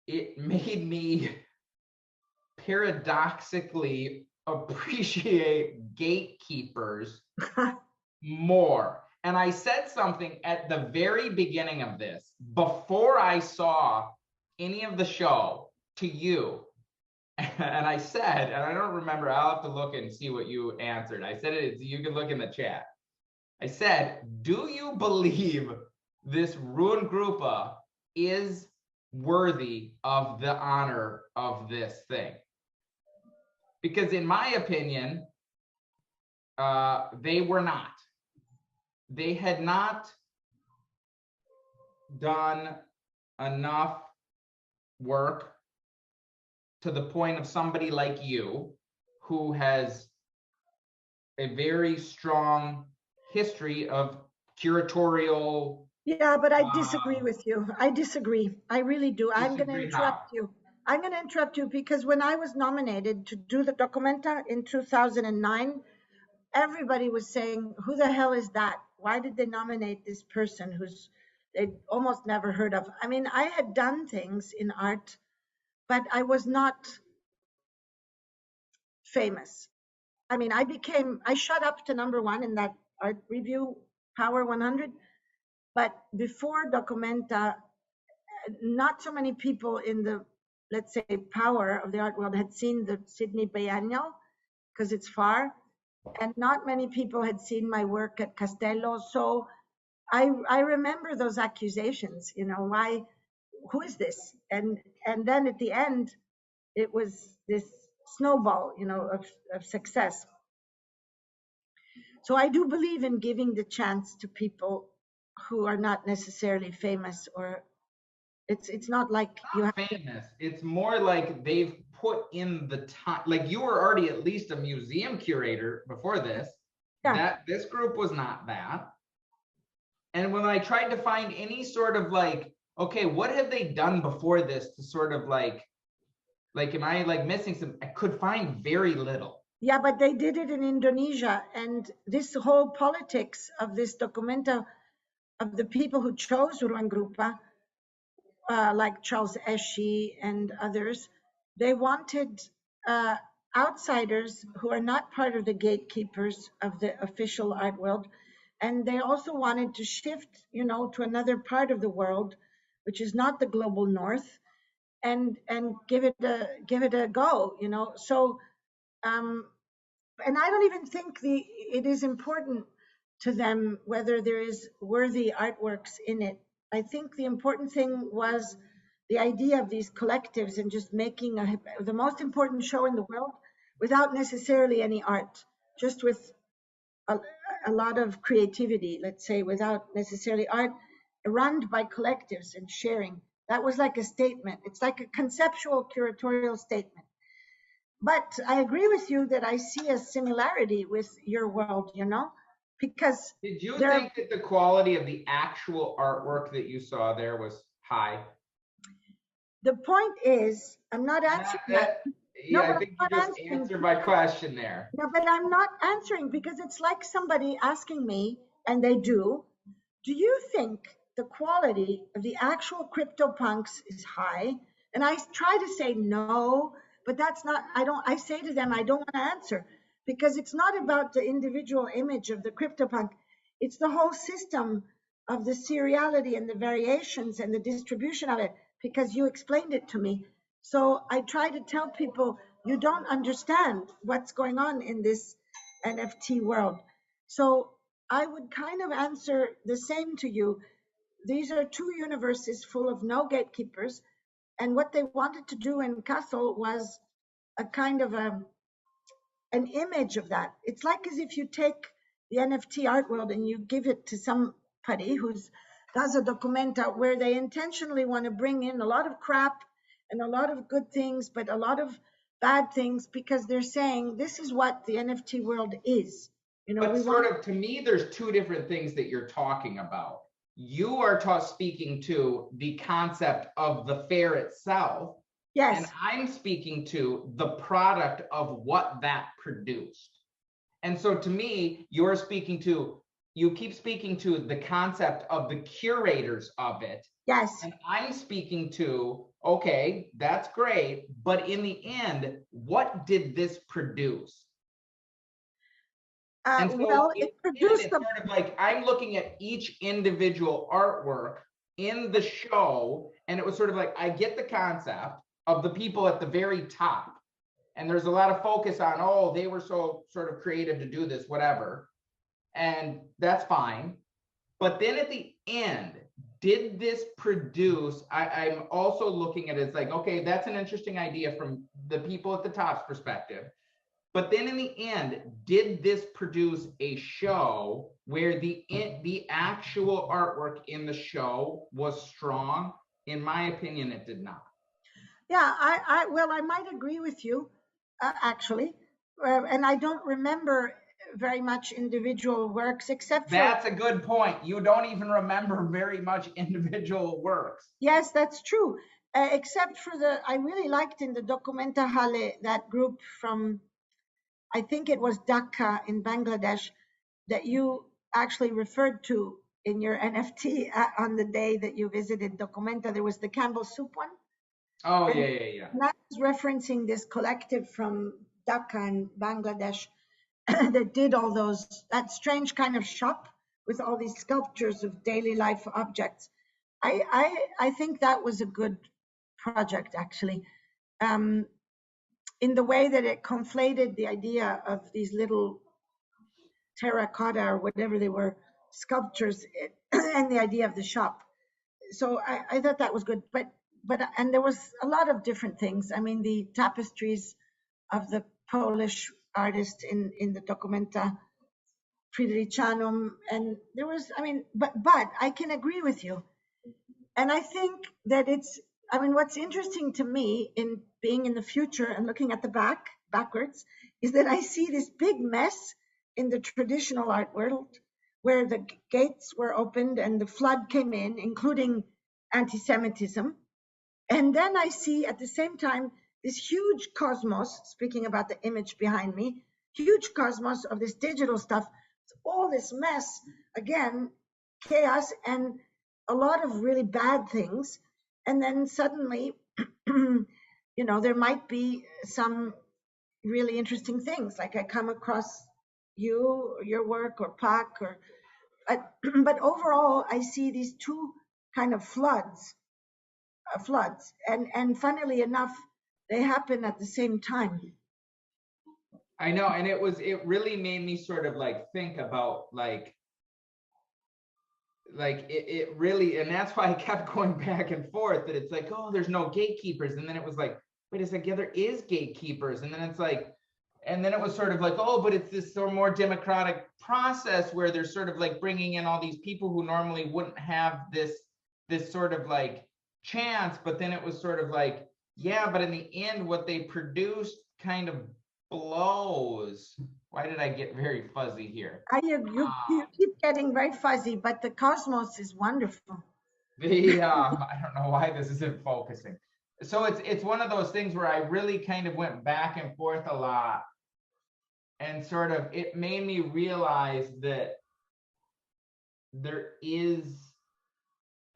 it made me paradoxically appreciate gatekeepers more. And I said something at the very beginning of this, before I saw any of the show, to you. And I said, and I don't remember, I'll have to look and see what you answered. I said it, you can look in the chat. I said, do you believe this Ruin Grupa is worthy of the honor of this thing? Because in my opinion, they were not. They had not done enough work to the point of somebody like you, who has a very strong history of curatorial. Yeah, but I disagree with you. I disagree. I really do. I'm going to Disagree how? interrupt you. I'm going to interrupt you because when I was nominated to do the documenta in 2009, everybody was saying, who the hell is that? Why did they nominate this person who's they almost never heard of? I mean, I had done things in art, but I was not famous. I mean, I shot up to #1 in that art review, Power 100. But before Documenta, not so many people in the, let's say, power of the art world had seen the Sydney Biennial because it's far. And not many people had seen my work at Castello. So I remember those accusations, why, who is this? And then at the end, it was this snowball, of success. So I do believe in giving the chance to people who are not necessarily famous, or it's not like you have famous. It's more like they've put in the time. Like, you were already at least a museum curator before this. Yeah. That this group was not that. And when I tried to find any sort of like, okay, what have they done before this to sort of like, am I like missing some? I could find very little. Yeah, but they did it in Indonesia, and this whole politics of this documenta of the people who chose Ruang Grupa, like Charles Eschi and others, they wanted outsiders who are not part of the gatekeepers of the official art world, and they also wanted to shift, to another part of the world, which is not the global north, and give it a go, So, and I don't even think it is important to them whether there is worthy artworks in it. I think the important thing was the idea of these collectives and just making the most important show in the world without necessarily any art, just with a lot of creativity, let's say, without necessarily art, run by collectives and sharing. That was like a statement. It's like a conceptual curatorial statement. But I agree with you that I see a similarity with your world, because did you think that the quality of the actual artwork that you saw there was high? The point is, I'm not answering that. Yeah, no, I think you just answered my question there. No, but I'm not answering because it's like somebody asking me, and they do you think the quality of the actual CryptoPunks is high? And I try to say no, but that's not, I say to them, I don't want to answer because it's not about the individual image of the CryptoPunk. It's the whole system of the seriality and the variations and the distribution of it, because you explained it to me. So I try to tell people, you don't understand what's going on in this NFT world. So I would kind of answer the same to you. These are two universes full of no gatekeepers. And what they wanted to do in Castle was a kind of an image of that. It's like as if you take the NFT art world and you give it to somebody who does a documenta where they intentionally want to bring in a lot of crap and a lot of good things, but a lot of bad things, because they're saying this is what the NFT world is. But sort of, to me, there's two different things that you're talking about. You are speaking to the concept of the fair itself. Yes. And I'm speaking to the product of what that produced. And so to me, you keep speaking to the concept of the curators of it. Yes. And I'm speaking to, Okay, that's great. But in the end, what did this produce? And so Well, in it the end, produced it's a, sort of like I'm looking at each individual artwork in the show, and it was sort of like I get the concept of the people at the very top. And there's a lot of focus on, oh, they were so sort of creative to do this, whatever. And that's fine. But then at the end, did this produce? I'm also looking at it as like, okay, that's an interesting idea from the people at the top's perspective. But then in the end, did this produce a show where the actual artwork in the show was strong? In my opinion, it did not. yeah, well, I might agree with you, actually. And I don't remember very much individual works except for, That's a good point. You don't even remember very much individual works. yes, that's true. Except for I really liked in the Documenta Halle, that group from, I think it was Dhaka in Bangladesh, that you actually referred to in your NFT on the day that you visited Documenta. There was the Campbell Soup one. Oh, And yeah. that was referencing this collective from Dhaka in Bangladesh that did all that strange kind of shop with all these sculptures of daily life objects. I think that was a good project, actually, in the way that it conflated the idea of these little terracotta or whatever they were sculptures and the idea of the shop. So I thought that was good, and there was a lot of different things. I mean, the tapestries of the Polish artist in the Documenta, Fridericianum, and there was, I mean, but I can agree with you, and I think that I mean, what's interesting to me in being in the future and looking at the backwards is that I see this big mess in the traditional art world where the gates were opened and the flood came in, including anti-Semitism. And then I see at the same time this huge cosmos, speaking about the image behind me, huge cosmos of this digital stuff, all this mess, again, chaos and a lot of really bad things. And then suddenly, there might be some really interesting things. Like I come across you, or your work, or Pac, but overall, I see these two kind of floods, and funnily enough, they happen at the same time. I know, and it really made me sort of like think about it really, and that's why I kept going back and forth, that it's like, oh, there's no gatekeepers, and then it was like, wait a second, yeah, there is gatekeepers, and then it's like, and then it was sort of like, oh, but it's this sort of more democratic process where they're sort of like bringing in all these people who normally wouldn't have this sort of like chance. But then it was sort of like, yeah, but in the end, what they produced kind of blows. Why did I get very fuzzy here? You keep getting very fuzzy, but the cosmos is wonderful. I don't know why this isn't focusing. So it's one of those things where I really kind of went back and forth a lot, and sort of it made me realize that there is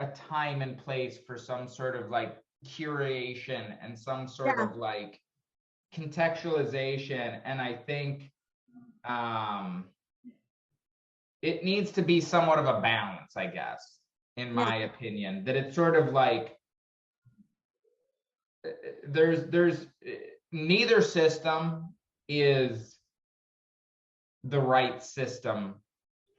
a time and place for some sort of like curation and some sort of like contextualization. And I think it needs to be somewhat of a balance, I guess, in my opinion, that it's sort of like there's neither system is the right system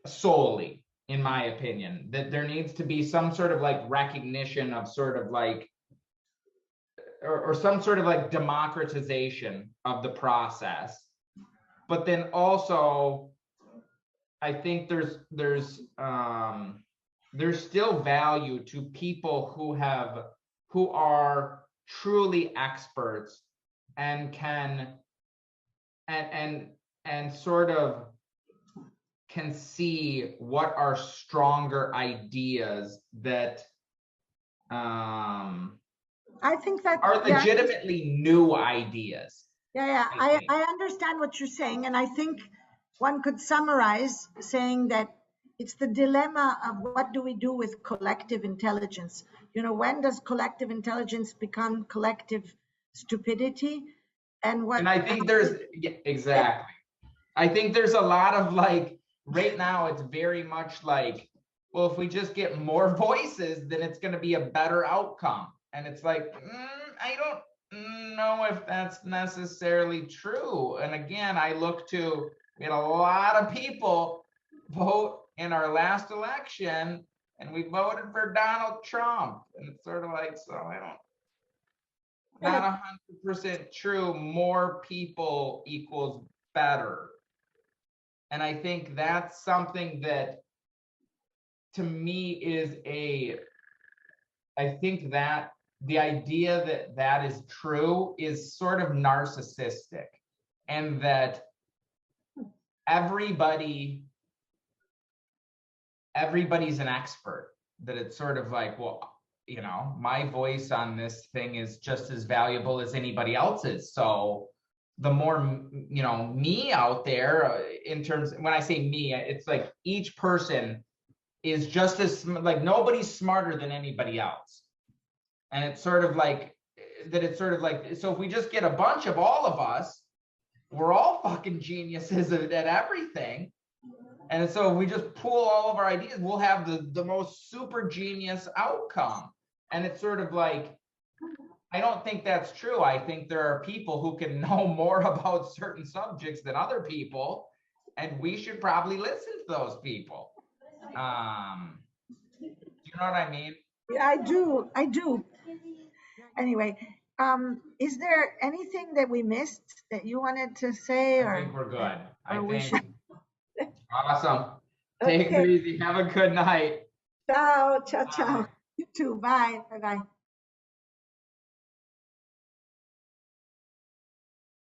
solely, in my opinion, that there needs to be some sort of like recognition of sort of like or some sort of like democratization of the process. But then also I think there's still value to people who are truly experts and can and sort of can see what are stronger ideas that I think that are legitimately new ideas. I understand what you're saying, and I think one could summarize saying that it's the dilemma of what do we do with collective intelligence? You know, when does collective intelligence become collective stupidity? And what, And I think there's, yeah, exactly. I think there's a lot of like, right now it's very much like, well, if we just get more voices, then it's going to be a better outcome. And it's like, I don't know if that's necessarily true. And again, I look to, we had a lot of people vote in our last election, and we voted for Donald Trump. And it's sort of like, so I don't, not 100% true. More people equals better. And I think that's something that to me is I think that the idea that that is true is sort of narcissistic, and that everybody's an expert, that it's sort of like, well, you know, my voice on this thing is just as valuable as anybody else's. So the more, you know, me out there in terms, when I say me, it's like each person is just as, like, nobody's smarter than anybody else. And it's sort of like that, it's sort of like, so if we just get a bunch of all of us, we're all fucking geniuses at everything. And so if we just pool all of our ideas, we'll have the most super genius outcome. And it's sort of like, I don't think that's true. I think there are people who can know more about certain subjects than other people, and we should probably listen to those people. Do you know what I mean? yeah, I do. Anyway, is there anything that we missed that you wanted to say, I think we're good. I we think should? awesome. Take it Okay. easy. Have a good night. Ciao, ciao, Bye. ciao. You too. Bye. Bye-bye.